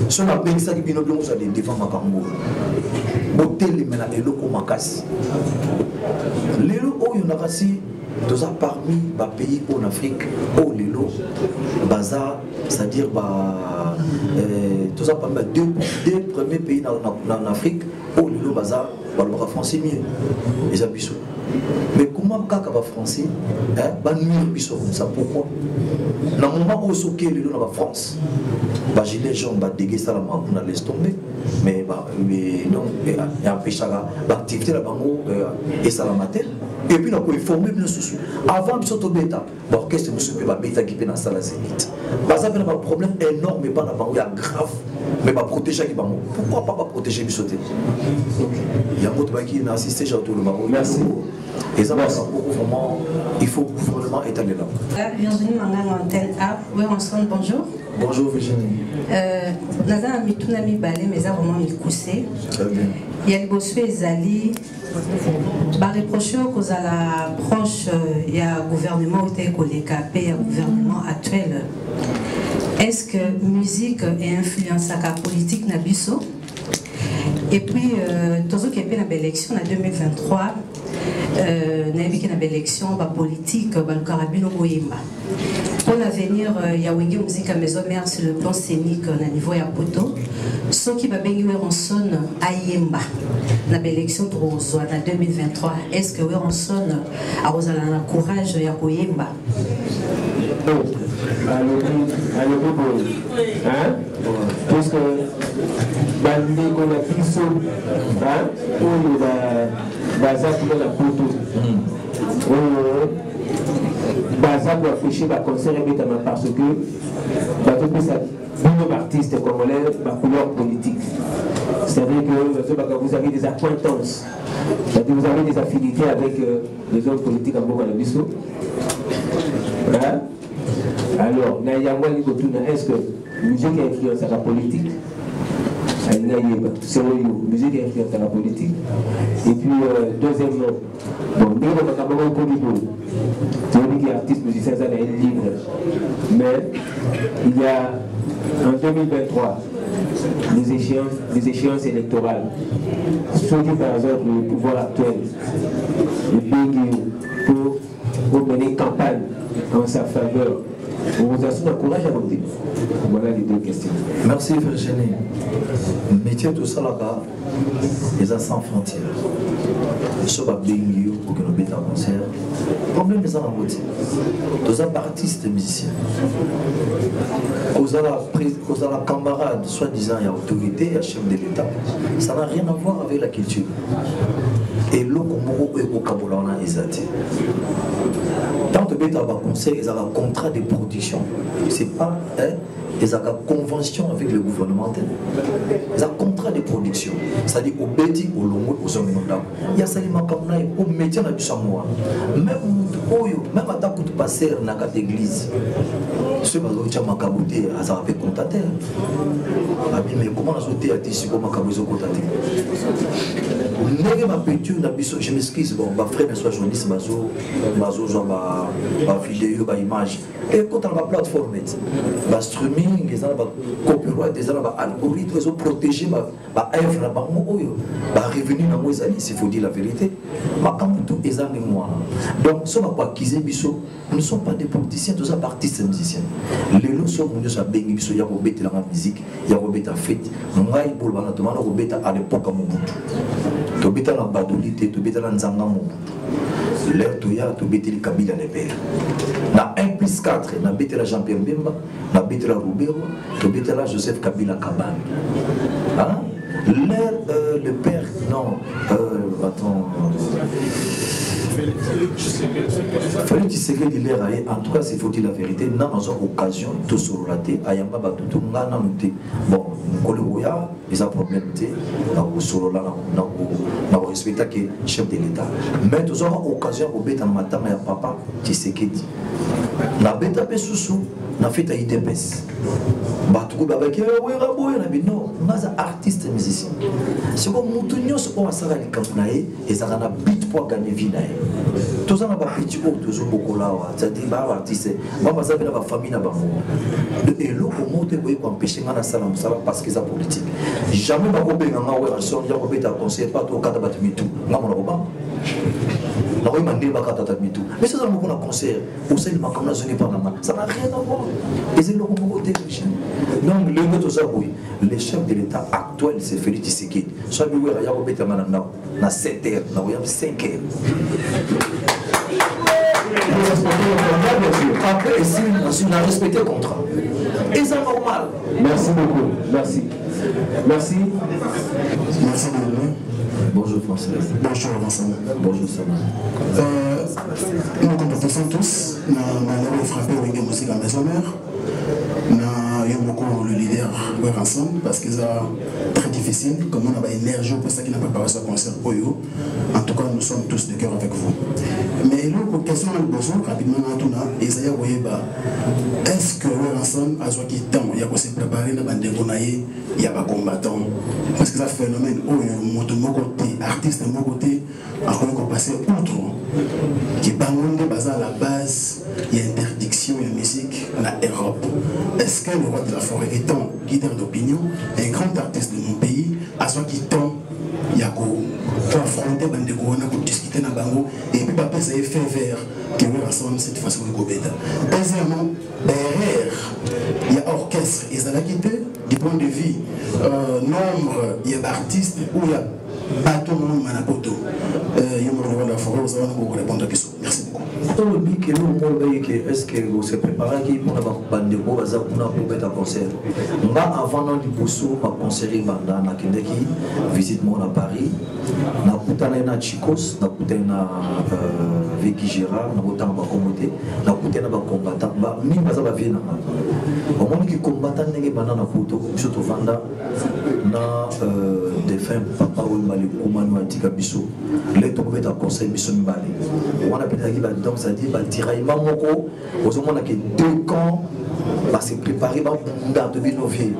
Si on a bien ça, il y a des gens qui défendent ma cambo. Motel, il y a des gens qui les gens qui ont rassis, parmi les pays en Afrique, où les gens, c'est-à-dire parmi les deux premiers pays en Afrique, où les gens sont français mieux. Les abysses. Mais comment les Français nuire ça? Pourquoi? Dans le moment où ils sont en France, les gilets jaunes déguisent ça, on laisse tomber. Mais non, il y a un péché l'activité et ça la matel. Et puis, on peut former bien sous. Avant de sauter au bêta, l'orchestre ne peut pas bêta qui peut dans la salle à Zénith. Ça fait un problème énorme, mais pas grave. Mais pas protéger qui va mourir. Pourquoi pas protéger les sauter? Il y a un autre qui n'a assisté à tout le Maroc. Merci. Et ça, vraiment, il faut vraiment étaler là. Virginie Mangano Antenne A. Oui, bonjour. Bonjour Virginie. Naza Mitunami Balé, mais ça vraiment Mikoussé. Très bien. Il y a les bossus et Zali. Par les proches, cause à la proche, il y a un gouvernement qui est collégé, un gouvernement actuel. Est-ce que musique est influence à la politique Nabiso? Et puis, tout ce qui est fait dans l'élection en 2023, il y a une élection politique, le carabino Goyima. Pour l'avenir, il y a une musique à maison mère sur le plan scénique au niveau de Poto. Ce qui va bien en sonne à Yemba, dans l'élection en 2023. Est-ce que on sonne à le courage de Yemba? Parce que bandé qu'on a pris sur on va pour la photo baza pour afficher le concert parce que nos artistes congolais ma couleur politique, c'est-à-dire que vous avez des acquaintances, c'est-à-dire que vous avez des affinités avec les hommes politiques en Bourg-en-Bissau. Alors, est-ce que la musique influence à la politique? C'est la musique influence à la politique. Et puis, deuxièmement, c'est lui qui est artiste, musicien, ça est libre. Mais il y a en 2023 les échéances électorales. Ceux qui, par exemple, le pouvoir actuel, le pays pour mener une campagne en sa faveur. On vous assure un courage à voter. Voilà les deux questions. Merci Virginie. Métier tout ça là-bas, les sans frontières. Ce qui est bien pour que nous mettons en concert. Le problème est dans la voiture. Tous les artistes musiciens. Aux la camarade, soi-disant, il y a autorité, il y a chef de l'État. Ça n'a rien à voir avec la culture. Et l'eau comme au Kabola, on a hésité. Tant que tu as un conseil, ils ont un contrat de production. Ce n'est pas ils ont une convention avec le gouvernement. Ils ont un contrat de production. C'est-à-dire au Béti, au Longo, au Zominonda. Il y a ça qui est au métier de Samoa. Même à ta coup de passer dans la église. Ceux qui ont macabouté, ils ont fait contacter. Mais comment on a sauté à tissu pour macabouter contacter? Je m'excuse, bon, ma frère, soit journaliste, ma vidéo, ma image. Et quand on a ma plateforme, ma streaming, les gens copyright, les gens algorithmes, ils ont protégé ma œuvre, ma revenu dans moi, s'il faut dire la vérité. Ma camoufle, ils ont moi. Donc, ce qu'on va acquiser, nous ne sommes pas des politiciens, nous sommes artistes et musiciens. Les lots sont venus à Bengi, il y a Robert dans la musique, il y a Robert à fête, il y a Robert à l'époque à Mobutu. Tu bêta la badolité, tu bêta la nzanga Mobutu. L'air tu ya, tu bêta le Kabila les pères. Na 1+4, na Betela Jean-Pierre Mbemba, na Betela Roubero, na Betela Joseph Kabila Kabane. Hein? Le père, non, attends. Félix Tshisekedi l'air en tout cas c'est faut dire la vérité n'a pas occasion de se relater à Yamba Batutu ngana noté bon Koloya ils ont problème té na solo là na respecter que chef de l'état mais tous auront occasion au beta matanga ya papa Tshisekedi na beta pesusu na fait IDPS batuko babaki wera boye na bino ngaza artiste musicien c'est comme mutunyo ce qu'on a ça les campagne et ça na beat pour gagner vie na tous en a pas petit ou tous beaucoup là ça dit ba artiste ba ba ça ba famille na ba mo et lo ko monter boye ko empêcher ngana salam salam parce que ça politique jamais ba ko benga ngawe son ya ko beta conseiller pas to kata batu mitu ngamo na ba la rue Mandé Bakata Mitou. Mais c'est ça le concert. Au sein de ma commune, ça n'a rien à voir. Et c'est le côté de Chine. Donc, le mot le chef de l'État actuel, c'est Félix Tshisekedi. Soit nous, il y a un peu de 7 heures, il y a 5 heures. Après, ici, on a respecté le contrat. Et c'est normal. Merci beaucoup. Merci. Merci. Merci beaucoup. Bonjour François. Bonjour Vincent. Bonjour Sama. Nous comptons tous, nous avons frappé avec la musique à maison mère. Nous avons beaucoup le leader ensemble parce que c'est très difficile. Comme on a l'énergie pour ça qu'il n'a pas préparé ce concert pour eux. En tout cas, nous sommes tous de cœur avec vous. Mais l'autre question que nous avons rapidement, est-ce que ensemble, à ce qui temps, il y a se préparer dans il y a pas combattant parce que ça phénomène où mon côté artiste de mon côté a passé outre qui bangonde basé à la base il y a interdiction de musique en Europe. Est-ce que le roi de la forêt étant leader d'opinion un grand artiste de mon pays à ce qui temps il y a pour affronter Bandegouana pour discuter dans Bango et puis papa ça fait vers que nous rassemblons cette façon de Gobeta. Deuxièmement, derrière il y a orchestre et ça va quitter du point de vue nombre il y a d'artistes où il y a bateau Manapoto il y a le roi de la forêt vous allez vous répondre à la question. Merci beaucoup. Est-ce que vous se préparez pour la Bandego baza kuna pour mettre un concert? Nga avant dans du Boussou ma concert banda na Kendeki visite moi à Paris na kutana na Chicos na kutana Vicky Gérard na kutana ba communauté na kutana ba combattant ba mi baza ba vina au monde qui combattant nenge banda na photo surtout vanda na défunt papa ou mali kumanu atika biso les to mettre un concert biso mbali on a peut-être donc ça dit tiraillement moko aux hommes qui deux camps parce que préparer ba bunda de binovier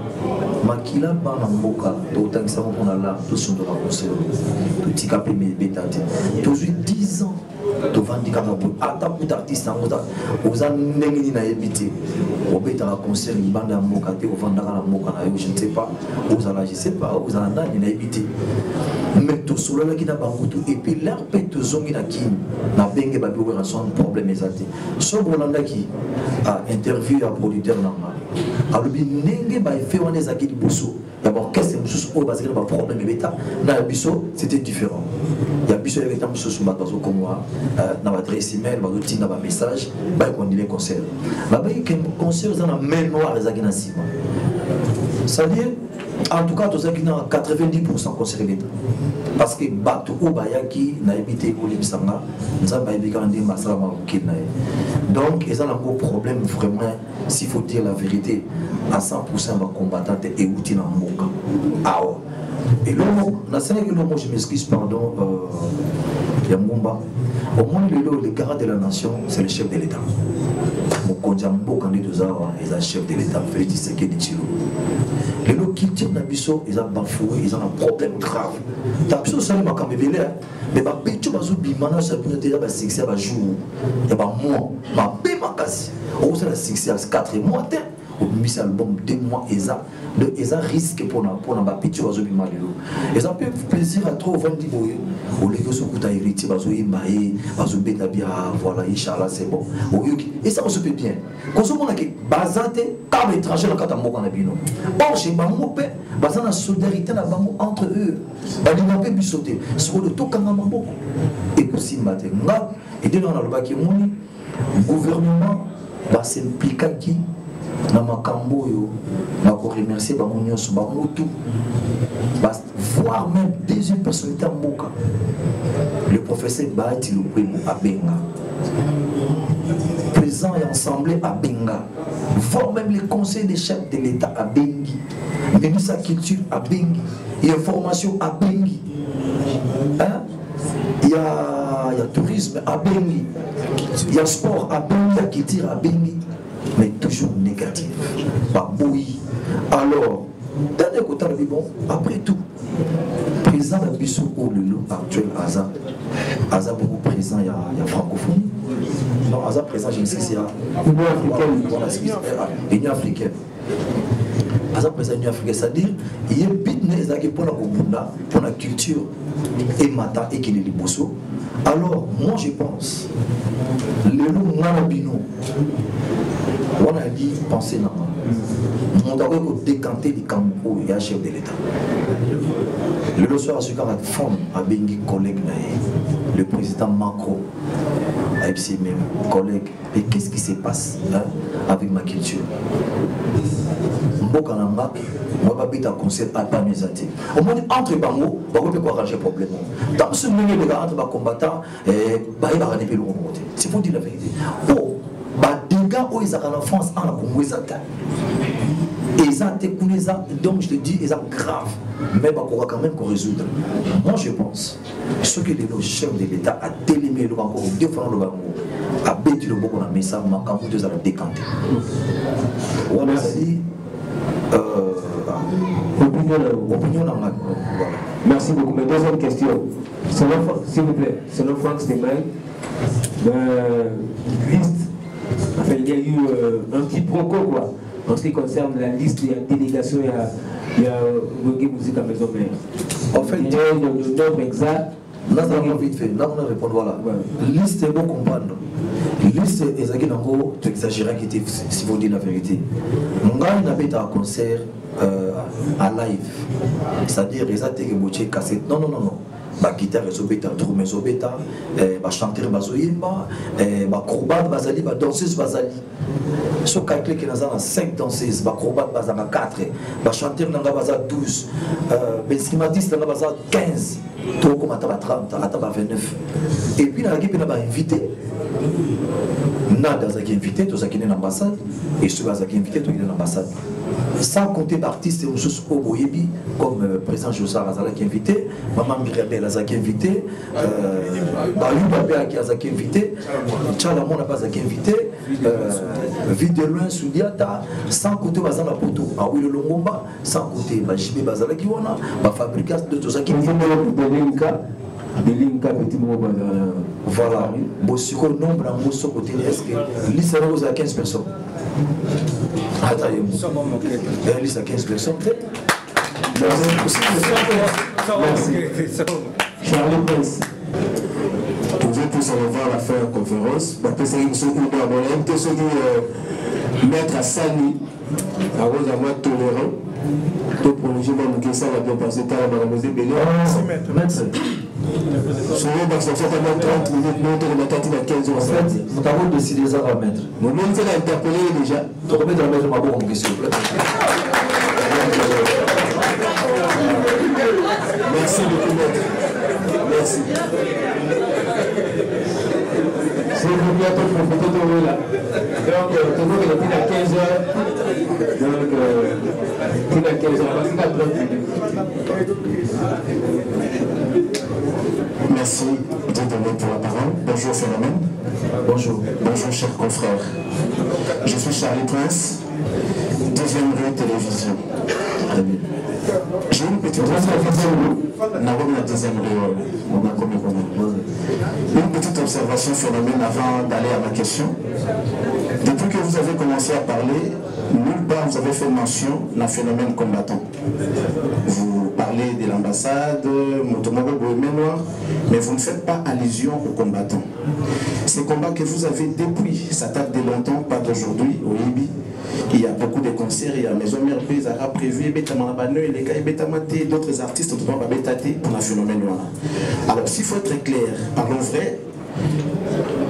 makila ba na mboka to tangisa on a là tout sur la concert tout tikapé mes bétati toujours 10 ans to vandi kama pour attaque d'artiste en mota aux ndengini na ebité au beta la concert banda mboka te au vanda na mboka na je ne sais pas aux ala je sais pas aux ala ndani na ebité mais tout sur là qui na bangutu et puis l'air peut te zongi na kin na benge ba biwa son problème ezati so bolanda qui a interview à producteur normal alobi ndenge ba fait on les akili bosso d'abord qu'est-ce que chose au basé na problème beta na biso c'était différent il y a biso avec un biso sur bateau comme moi na adresse email ba outil na ba message ba continuer concert ba ba que concert dans la main noire les akina sima ça dit en tout cas tous akina 90% concert beta parce que bateau au bayaki na habité au libsanga ça ba ebika ndi masala ma kina donc ils ont un gros problème vraiment s'il faut dire la vérité à 100% va combattant et outil na mboka awa et l'homme na Sénégal l'homme je m'excuse pardon Yamumba au moins le garant de la nation c'est le chef de l'État Mokonja mboka ndi dozawa est le chef de l'État Félix Tshisekedi Tshilo les gens qui tirent dans biso ils ont bafoué ils ont un problème grave dans biso ça m'a quand même mais ba pecho bazo bimana ça peut déjà ba succès ba jour et ba mois ba be makasi on ça la succès 4 mois au mis album 2 mois et ça risque pour na ba pecho bazo bimana et ça peut plaisir à trop vendre boye au lieu so kuta héritier bazo imbaé bazo beta bien voilà inchallah c'est bon et ça on se fait bien quand on a que bazate comme étranger na kata moko na bino bon chez bango pe bazana solidarité na bango entre eux balina pe bisoté sur le tokanga maboko et aussi matin nga et de dans le baki moni gouvernement s'implique qui dans ma cambo na ko remercier ba monyoso ba mutu voire même deuxième personnalité mboka le professeur Bahati Lukwebo Abenga présent et assemblée à Benga, voire même les conseils des chefs de l'État à Bengi, ministre de la Culture à Bengi, il y a formation à Bengi, hein? Il y a tourisme à Bengi, il y a sport à Bengi, il y a culture à Bengi, mais toujours négatif, pas bouilli. Alors, dans les côtés, bon, après tout, présent de Bissou ou le loup actuel, Aza beaucoup présent, il y a francophonie. Non, Aza présent, j'ai insisté, il y a Union africaine. Aza présent, Union africaine, c'est-à-dire, il y a un business pour la culture et mata et qu'il est liboso. Alors, moi je pense, le loup Nanabino, on a dit, pensez non. On doit décanter les Cameroun et un chef de l'État. Le soir, je suis à fond avec mes collègues, le président Macron, avec ses mêmes collègues. Et qu'est-ce qui se passe avec ma culture? Mbokanamba, moi, je vais conseil à pas mes athées. Au moins, entre les bango, on peut arranger le problème. Dans ce milieu de entre les combattants, il va y avoir des pays. C'est pour dire la vérité. Oh, les dégâts où ils sont en France, en Congo, ils donc je te dis, ils sont graves. Mais on va quand même résoudre. Moi je pense, ce que le chef de l'État a délimé le Bango, deux fois le Bango, a bêti le Bango, mais ça m'a quand même déjà décanté. On a dit, opinion. Merci beaucoup. Mais deuxième question. S'il vous plaît, selon Franck Steinmeier, liste, enfin, il y a eu un petit proco quoi. En ce qui concerne la liste, il y a délégation, il y a Bogué Musique à Maison Mère. En fait, il y a le nombre exact. Là, on a vite fait. Là, on a répondu. Voilà. Liste, c'est bon comprendre. Liste, c'est en gros, tu exagérais si vous dites la vérité. Mon gars, il avait un concert à live. C'est-à-dire, ils ont été cassette. Non. La guitare est drum est la chanteur est acrobate, la danseuse est so calcule qu'il y a 5 danseuses, acrobate est 4, la chanteur est 12, l'instrumentiste est 15, tout comme à 30, à 29. Et puis, il y a un invité. Nada qui est invité, tout ça qui est dans l'ambassade, et ceux qui est invité, tout qui est dans l'ambassade. Sans compter d'artistes et ressources au Boyebi, comme le président Jossar Azala qui est invité, Maman Mirabel Azala qui est invité, Bayou Babé qui est invité, Tchalamon Abaza qui est invité, Videloin Soudiata, sans compter Bazala Poto, Aouil Longomba, sans compter Bajibé Bazala qui a, Fabricas de tout ça qui est invité. Voilà, le nombre en ce côté, est-ce que liste à 15 personnes? Attendez, liste à 15 personnes. Merci. Charlie Prince. Vous êtes tous allés voir la faire conférence. Après, c'est une seconde mettre à Sani, à cause à moi tolérant. De prolonger mon question, la bien passé par la mademoiselle Béné. Sur le bas, ça fait 30 minutes, nous on a tenté à 15 heures. En fait, nous avons décidé ça à mettre. Mon nom est interpellé déjà. Tu remets dans la maison ma bonne question. Merci beaucoup, maître. Merci. C'est le bientôt pour profiter là. Donc, tout le monde est à 15 heures. Donc, il a 15 heures, parce qu'il a 30 minutes. Merci de donner pour la parole. Bonjour Phénomène. Bonjour. Bonjour chers confrères. Je suis Charlie Prince, 2e rue télévision. J'ai une petite observation. Une petite observation Phénomène avant d'aller à ma question. Depuis que vous avez commencé à parler, nulle part vous avez fait mention d'un phénomène combattant. Vous parlez de l'ambassade, mais vous ne faites pas allusion aux combattants. Ces combats que vous avez depuis, ça date de longtemps, pas d'aujourd'hui, au Liby. Il y a beaucoup de concerts, il y a Maison Mère Zara prévu, d'autres artistes pour un phénomène noir. Alors s'il faut être clair, parlons vrai,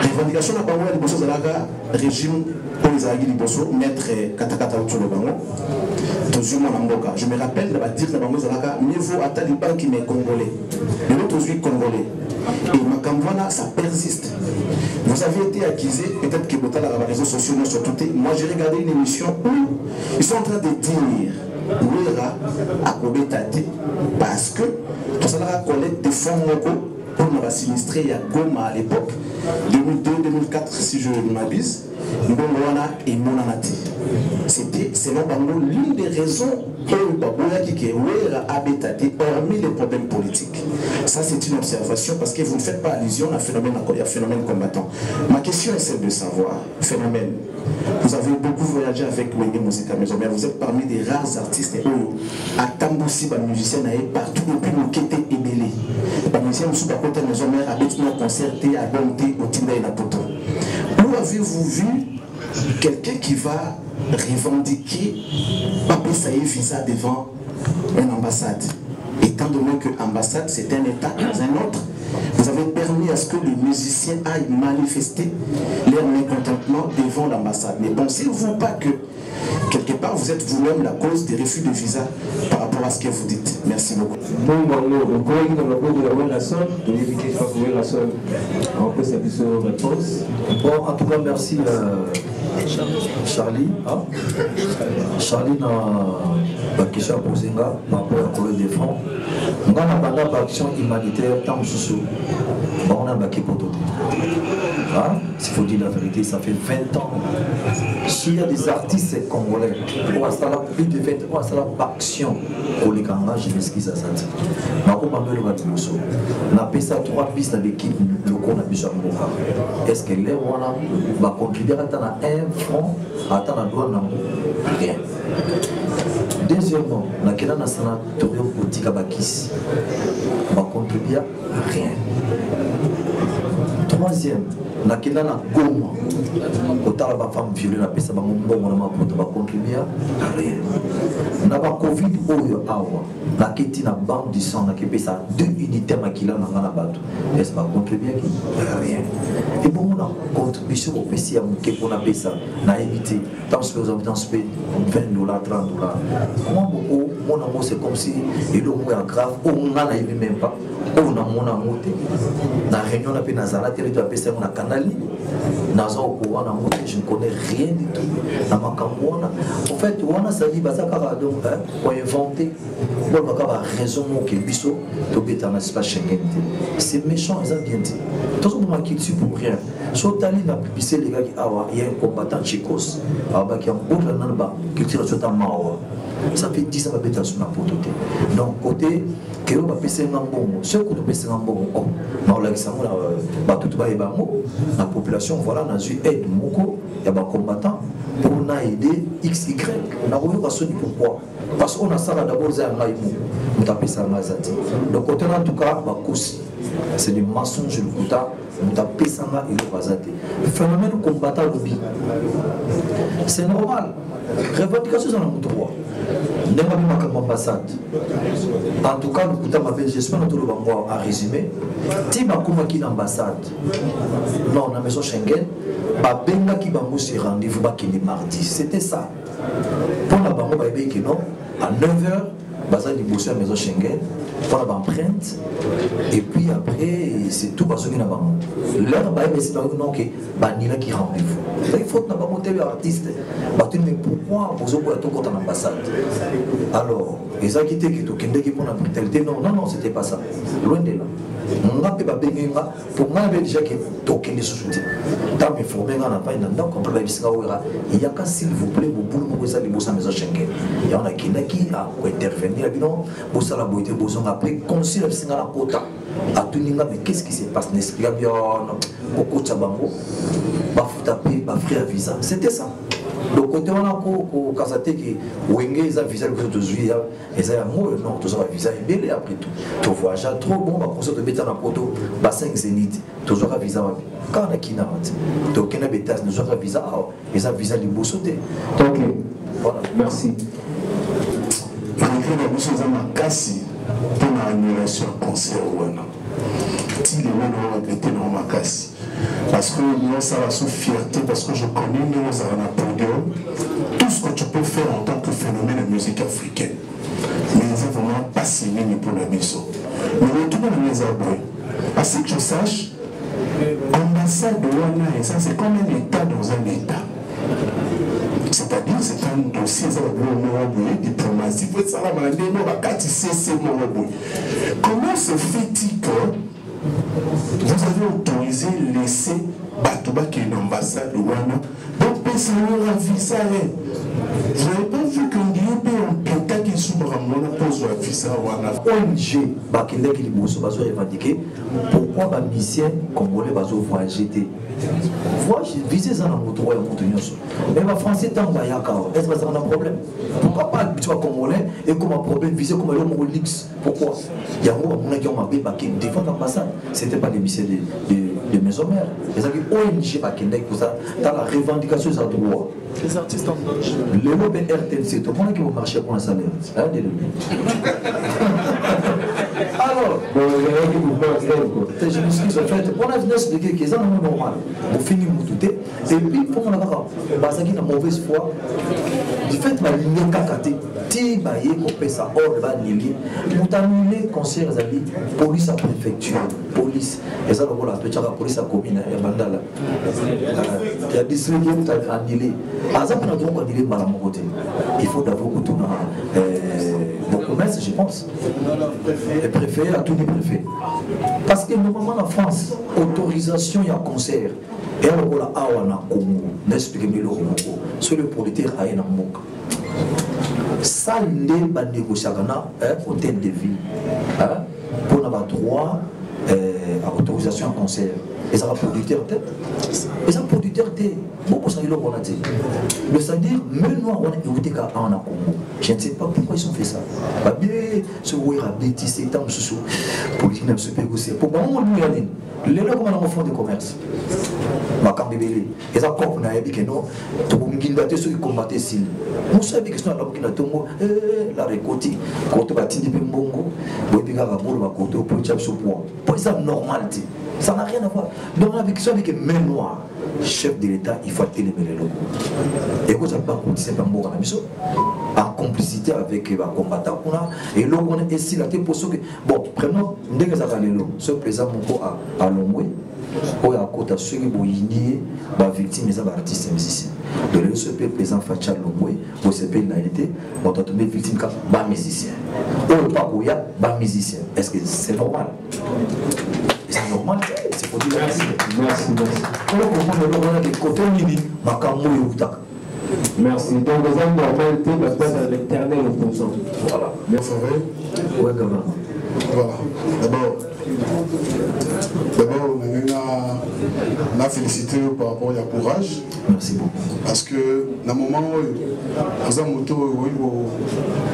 revendication na bango ya liboso ezalaka régime oyo ezalaki liboso maître katakata utolo bango tozwi mwana mboka. Je me rappelle na badire na bango ezalaka mieux vaut ata libanki mais congolais lelo tozwi congolais et makambo wana ça persiste. Vous avez été accusé, peut-être que Botala a les réseaux sociaux, surtout. Moi j'ai regardé une émission où ils sont en train de dire Ouera a Kobetate parce que tout ça a collecté des fonds locaux pour nous sinistré il y a Goma à l'époque 2002-2004 si je ne m'abuse. Et Monanati. C'était selon Bango l'une des raisons pour Baboya qui hormis les problèmes politiques. Ça c'est une observation parce que vous ne faites pas allusion à un phénomène combattant. Ma question est celle de savoir, phénomène. Vous avez beaucoup voyagé avec Wenge Musica Maison, mais vous êtes parmi des rares artistes à Tamboussi, les musiciens partout depuis le Kété et Bélé. Les musiciens sont à côté de Maison Mère, avec nos concerts, à Bonté, au Tinda et Napoto. Où avez-vous vu quelqu'un qui va revendiquer Pape Saïe visa devant une ambassade? Étant donné que l'ambassade c'est un État dans un autre, vous avez permis à ce que les musiciens aillent manifester leur mécontentement devant l'ambassade. Mais pensez-vous pas que quelque part vous êtes vous-même la cause des refus de visa par rapport à ce que vous dites? Merci beaucoup. Bon, en tout cas, merci Charlie. Hein? Charlie n'a pas question à poser par rapport à Corée des Francs. On a une action humanitaire tant que on a baqué pour tout. S'il faut dire la vérité, ça fait 20 ans. S'il y a des artistes congolais, on a plus de 20 ans, on a action. Je m'excuse à ça. On a fait ça 3 pistes avec qui le qu'on a besoin de. Est-ce que les Rwanda va contribuer à attendre 1 franc, à attendre la douane? Rien. Deuxièmement, la Kena Nasana Torio Boutika Bakis va contribuer à rien. Troisième, la Kena na Goma, autant la femme violée la peste, va contribuer à rien. Na ba Covid oyo awa, la Keti na banque du sang, na Kepesa 2 unités makila na ngana bato, est-ce va contribuer à rien. Et bon, on a contribution au PC à Mouké pour la pesa, na éviter, tant que vous avez dans ce pays, $20, $30. Comment beaucoup, mon amour c'est comme si il est grave, on n'en a même pas. On a mon amour. Dans la réunion, on a fait Nazara, on a fait un canal. Je ne connais rien du tout. En fait, on a sali pour inventer. On a raison que Bisso, c'est méchant, ils ont bien dit. Tout le monde qui tue pour rien. Sur Tali, on a publié les gars qui y a un combattant tchécos. Qui a un autre culture de Mawa. Ça fait 10 ans que je suis là. Donc, côté, que vous avez fait un bon mot, ceux qui ont fait un bon mot, la population, voilà, on a eu aide, il y a des combattants pour nous aider XY. On a vu pourquoi. Parce qu'on a ça d'abord, on a fait ça. Donc, côté, en tout cas, c'est du mensonge, on a fait ça. Le phénomène combattant lobby, c'est normal. Revendication dans le droit. Nous avons une ambassade. En tout cas, j'espère que nous avons un résumé. Si nous avons une ambassade, non, on a maison Schengen, nous avons un rendez-vous mardi. C'était ça. Pour la banque, à 9h, nous avons une maison Schengen, pour la empreinte, et puis après, c'est tout parce que nous avons l'heure, c'est un qui rendez-vous. Il faut que nous avons monté l'artiste. Mais pourquoi vous avez tout contre l'ambassade? Alors, les acquittés qui ont été pour la brutalité, non, c'était pas ça. Loin de là. Pour moi, il y a déjà qui toqué les sous-soutiens. Tant que formé, il y a qu'à s'il vous plaît, vous pouvez vous poser les beaux maisons Schengen. Il y en a qui a intervenir, pour ça la beauté, besoin après, considérer la quota. À tout le monde, mais qu'est-ce qui se passe? N'explique bien, beaucoup de sabango, taper, frère visa. C'était ça. Donc, quand on a au Kazate qui Wenge, ils ont visa le de juillet, ils ont un mot, non, tout ça va visa et belé après tout. Tu voyages trop bon, on se met dans la photo, bassin zénith, toujours un visa. Quand on a qui n'a donc on a des tas, nous avons un visa, ils ont visa du beau sauté. Donc, voilà, merci. Malgré la bouche, ils ont un casse pour l'annulation concert. si les gens étaient dans ma casse. Parce que nous, ça va sous fierté, parce que je connais nous, ça va podium. Tout ce que tu peux faire en tant que phénomène de musique africaine. Mais c'est vraiment pas si mini pour la mission. Mais retournons à mes abonnés. À ce que je sache, l'ambassade de Wana, et ça, c'est comme un État dans un État. C'est-à-dire, c'est un dossier, ça va être diplomatie. Comment se fait-il que vous avez autorisé laisser Batouba qui est une ambassade de Wana, donc personne n'a vu ça. Vous n'avez pas vu qu'un Guillaume en Penta qui s'ouvre à mon pose à visa Wana. ONG, Bakinde qui est revendiqué, pourquoi les missions congolais vont voyager? Voyage, viser ça dans votre royaume. Mais les Français, tant qu'il y a est-ce que ça a un problème? Pourquoi pas les Congolais et comme un problème viser comme l'homme Lix? Pourquoi? Il y a un moment qui ont appelé Bakinde devant l'ambassade. Ce n'était pas des missions de maison mère. C'est-à-dire ONG Bakinde pour ça, dans la revendication des droits. Les artistes en marche. Le mot RTNC, tout le monde qui va marcher pour un salaire. Alors, je m'excuse, en fait, on a venu expliquer que c'est normal. On finit mon tout. Et puis, pour mon avoir, parce qu'il a mauvaise foi, du fait que ma ligne kakate, ti baye kopé ça hors va nili, on a annulé concert zali, police à préfecture, police, et ça le voilà, tu as la police à commune, et bandala, il y a distribué, tu as annulé. À ça, on a donc annulé par la côté. Il faut d'abord que tout le commerce, je pense. Le préfet à tous les préfets. Parce que normalement en France, autorisation il y a concert. Et alors on a awana Congo, n'expliquez le Congo. Sur le politique à un amok. Ça n'est pas négocié à hôtel de ville. Pour avoir droit à autorisation en concert. Et ça va producteur tête. Et ça producteur tête. Beaucoup ça y est là on a dit. Mais ça veut dire même nous on a écouté qu'à en Congo. Je ne sais pas pourquoi ils ont fait ça. Bah bien ce où il a bêtis c'est tant sous politique n'a se négocier. Pourquoi on nous y aller? Les là comme on fond de commerce. Ma cambébélé. Et ça comme on a dit que non. Tout le monde qui battait ceux qui combattaient s'il. On savait que c'est un homme qui n'a tombé la récolte. Quand on va tirer des bongo, on va dire on va côté pour tchap sur poids. Pour ça normalité. Ça n'a rien à voir. Donc avec ça avec main noire, chef de l'État, il faut télémérer les locaux. Et vous avez pas compris c'est pas bon la mission. En complicité avec les combattants et là on est ici la tête pour ceux que bon prenons dès que ça va aller là, ce président mon à Lomoué. Ou à côté de ceux qui vont ignorer les victimes des artistes et musiciens. De le ce président Facha Lomoué, pour ce pays naïveté, on a trouvé victime comme les musiciens. Ou pas qu'il y a les musiciens. Est-ce que c'est normal? C'est normal, c'est pour dire merci. Merci. Merci. Donc, vous avez normalité parce que c'est l'éternel opposant. Voilà. Merci. Ouais, gamin. Voilà. D'abord, on a félicité par rapport au courage. Merci beaucoup. Parce que, dans le moment où vous avez moto,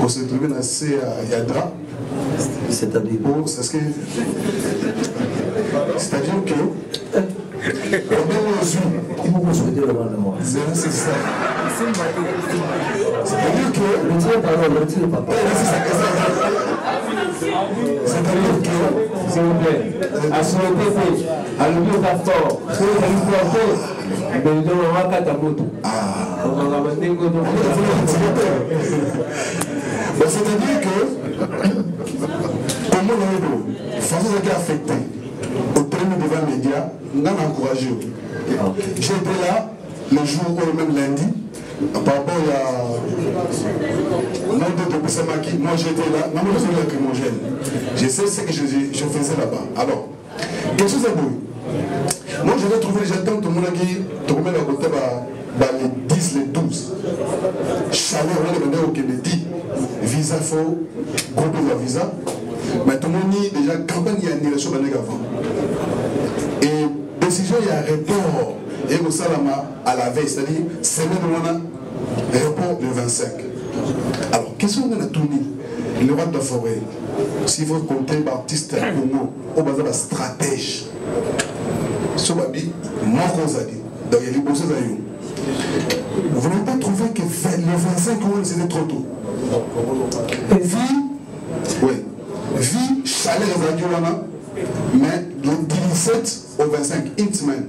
vous se trouvez dans ce Yadra. C'est-à-dire que il faut souhaiter le rendement. C'est ça. C'est-à-dire que le tir papa. C'est-à-dire que, s'il vous plaît, à souhaiter à l'oublier d'affaire, pour les mais nous on va faire ta moto. C'est-à-dire que, comment on François a été affecté au premier devant les médias, on a encouragé. J'étais là le jour où même lundi, par rapport à moi j'étais là, non, je suis lacrymogène. Je sais ce que je faisais là-bas. Alors, quelque chose est beau. Moi je vais trouver les gens tout le monde qui tourne à côté les 10, les 12. Chaleur, on a demandé au Kennedy. Visa, il faut grouper la visa. Mais tout le monde dit déjà, campagne, il y a une direction avant. Et décision, il y a un report. Et vous savez, à la veille, c'est-à-dire, semaine où on a report le 25. Alors, qu'est-ce qu'on a tourné? Le roi de la forêt, s'il faut compter l'artiste Congo, on va dire stratège. Ce qu'on dit, moi, on a dit, donc il y a les bossés d'ailleurs. Vous n'avez pas trouvé que le 25 c'était trop tôt? Vie, oui, vie, chaleur, mais du 17 au 25, une semaine.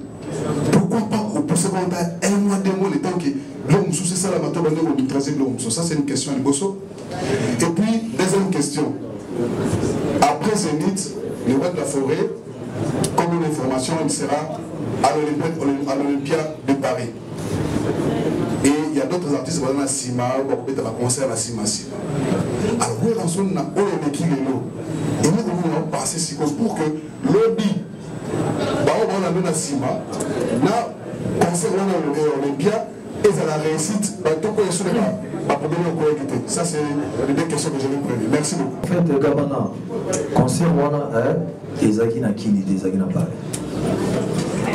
Pourquoi pas repousser pendant un mois, 2 mois, le temps que l'homme sous c'est ça la matin, du 13e l'homme. Ça c'est une question à Liboso. Et puis, deuxième question. Après Zénith, le roi de la forêt, comme une information, il sera à l'Olympia de Paris. Et il y a d'autres artistes qui vont à Sima, qui vont concert à Sima. Alors, où est-ce qu'on a et nous devons passer si pour que lobby, on a mis à Sima, na concert à l'Olympia, et à la réussite, tout le monde ça c'est les deux questions que je vais prendre. Merci beaucoup. En fait, Gabana, concert Ezaki na Kini, Ezaki na Paris.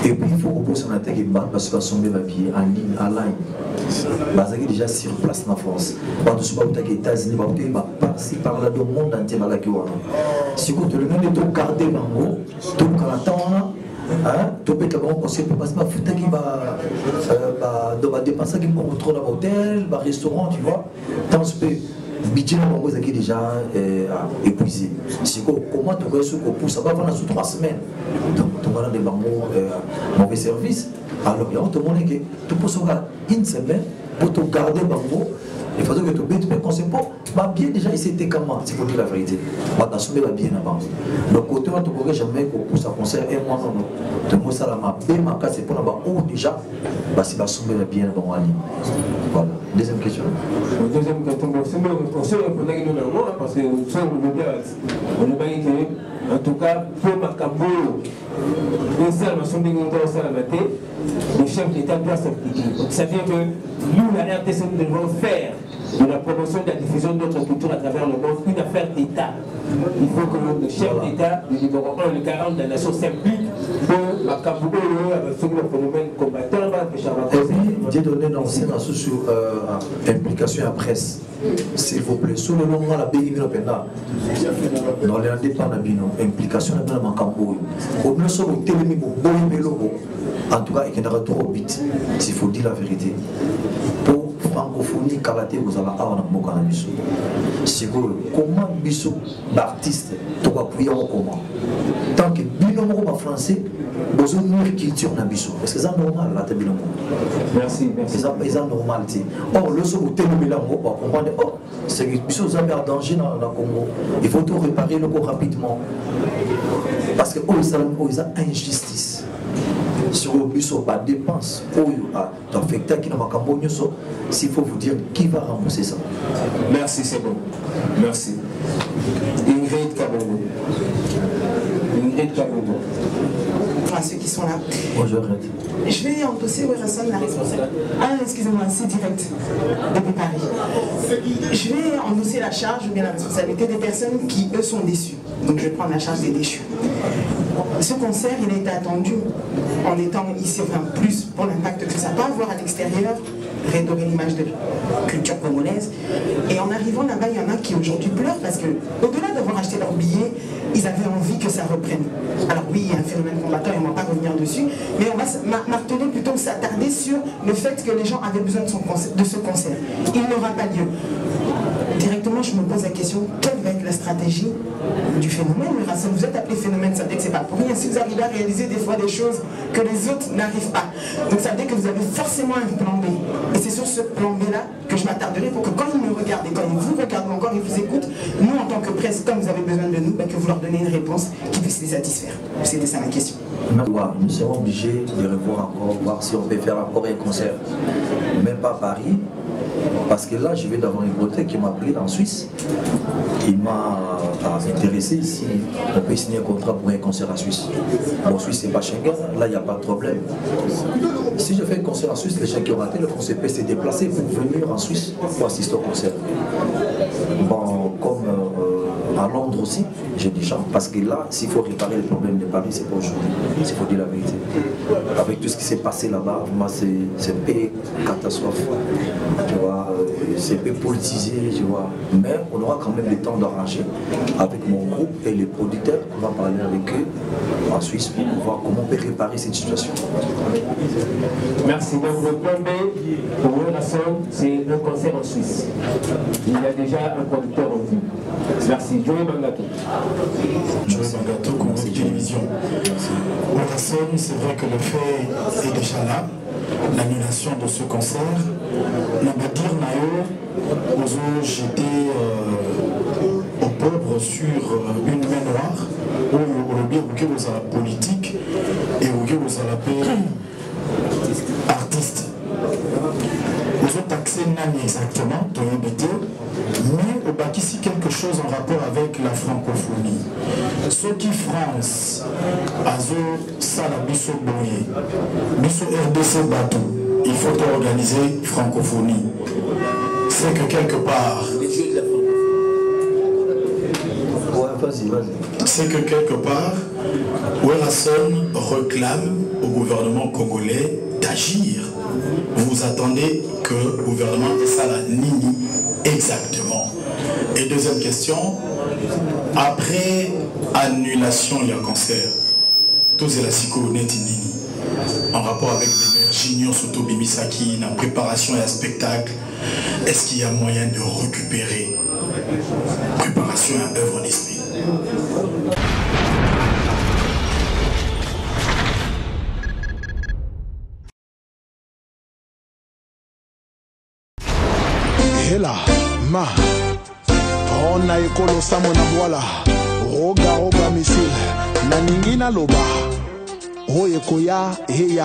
Et puis il faut reposer son attaque parce que son papier en ligne, en ligne. Bazaki déjà sur place en France. Parce que ce n'est pas aux États-Unis, par-ci, par-là, dans le monde entier. Si vous le même de garder Bango, tout le temps, tu peux te conseiller parce que tu vas dépenser qui vont retrouver dans l'hôtel, dans le restaurant, tu vois. Tant que le budget est déjà épuisé. Si comment tu peux pour ça va pendant 3 semaines. Donc tu vas dans des mauvais services. Alors il y a autre monde que tu peux sauver une semaine pour te garder Bango. Il faut que tu bêtes, mais conseil pas bien déjà ici c'était comment, c'est pour dire la vérité. On va t'assumer bien avant. Donc côté on te pourrait jamais pour ça concert un mois non. Tu vois ça là ma cas c'est pour là-bas où déjà c'est assumer bien avant en ligne. Voilà. Deuxième question. Deuxième question, on se répondre normalement parce que on nous dit que en tout cas pour Macabo les salles sont bien dans la matin, le chef d'État doit s'appliquer. Ça veut dire que nous la RTC nous devons faire de la promotion de la diffusion de notre culture à travers le monde une affaire d'État. Il faut que le chef d'État, le numéro 1, le 40 de la nation s'implique pour la Macabo avec le phénomène combattant. Et puis, j'ai donné dans sur implication à la presse. S'il vous plaît, sur le long de la BIM, dans les indépendants, implication à la Macabo. Au moins, sur le télémi, en tout cas, il y a un retour au but, s'il faut dire la vérité. Pour francophonie, karaté, vous allez avoir un mot dans le biso. C'est comment biso d'artiste, tu vas appuyer en comment. Tant que binomo en français, vous avez une culture dans le biso. Est-ce que c'est normal là, binomo? Merci, merci. C'est normal. Or, le son où tu es là, on va comprendre, oh, c'est que biso vous avez un danger dans le Congo. Il faut tout réparer le corps rapidement. Parce que, oh, ils ont injustice. Sur le bus, on va dépenser. S'il faut vous dire qui va rembourser ça. Merci, c'est bon. Merci. Ingrid Kabongo. Ingrid Kabongo. À ceux qui sont là. Bonjour. Je vais endosser Werrason, la responsable. Ah, excusez-moi, c'est direct depuis Paris. Je vais endosser la charge ou bien la responsabilité des personnes qui, eux, sont déçues. Donc je vais prendre la charge des déchus. Ce concert, il a été attendu en étant ici, enfin plus pour l'impact que ça peut avoir à l'extérieur, redorer l'image de la culture congolaise. Et en arrivant là-bas, il y en a qui aujourd'hui pleurent parce que, au-delà d'avoir acheté leur billet, ils avaient envie que ça reprenne. Alors oui, il y a un phénomène combattant et on ne va pas revenir dessus, mais on va marteler plutôt s'attarder sur le fait que les gens avaient besoin de ce concert. Il n'aura pas lieu. Directement, je me pose la question, quelle va être la stratégie du phénomène? Vous êtes appelé phénomène, ça veut dire que c'est pas pour rien. Si vous arrivez à réaliser des fois des choses que les autres n'arrivent pas, donc ça veut dire que vous avez forcément un plan B. Et c'est sur ce plan B-là que je m'attarderai pour que quand ils me regardent et quand ils vous regardent encore, ils vous écoutent, nous en tant que presse, comme vous avez besoin de nous, que vous leur donnez une réponse qui puisse les satisfaire. C'était ça ma question. Nous serons obligés de revoir encore, voir si on peut faire encore un concert. Même pas à Paris. Parce que là, je vais d'avoir une beauté qui m'a pris en Suisse. Il m'a intéressé ici. On peut signer un contrat pour un concert en Suisse. En Suisse, c'est pas Schengen. Là, il n'y a pas de problème. Si je fais un concert en Suisse, les gens qui ont raté, le concert peut se déplacer pour venir en Suisse pour assister au concert. Bon, comme à Londres aussi, j'ai des gens. Parce que là, s'il faut réparer les problèmes de Paris, c'est pas aujourd'hui. Il faut dire la vérité. Avec tout ce qui s'est passé là-bas, moi, c'est un peu catastrophe. Tu vois, c'est un peu politisé, tu vois. Mais on aura quand même le temps d'arranger avec mon groupe et les producteurs. On va parler avec eux en Suisse pour voir comment on peut réparer cette situation. Merci. Donc le plan B pour Werrason, c'est un concert en Suisse. Il y a déjà un producteur en vue. Merci. Joey Mangato. Joey Mangato, comment c'est décision. Orasson, c'est vrai que le fait est déjà là, l'annulation de ce concert. Nabadir Nayo, Ozo, j'étais au pauvre sur une main noire, où on a bien aux la politique et aux la paix artiste. Vous avez taxé Nani exactement, ton invité, mais au bâti ici quelque chose en rapport avec la francophonie. Ce qui France, Azo, Sala, Bisso Boye, Bisso RDC Batou, il faut organiser francophonie. C'est que quelque part. C'est que quelque part, Orasson réclame au gouvernement congolais d'agir. Vous attendez que le gouvernement de Sala Nini exactement. Et deuxième question, après annulation du concert, tous la psychonet Nini, en rapport avec l'énergie, surtout Bimisaki, la préparation et un spectacle, est-ce qu'il y a moyen de récupérer préparation et œuvre d'esprit? Hela, ma, on a ekolo samona boala, roga roga misil, na ningina loba, oye koya, heya.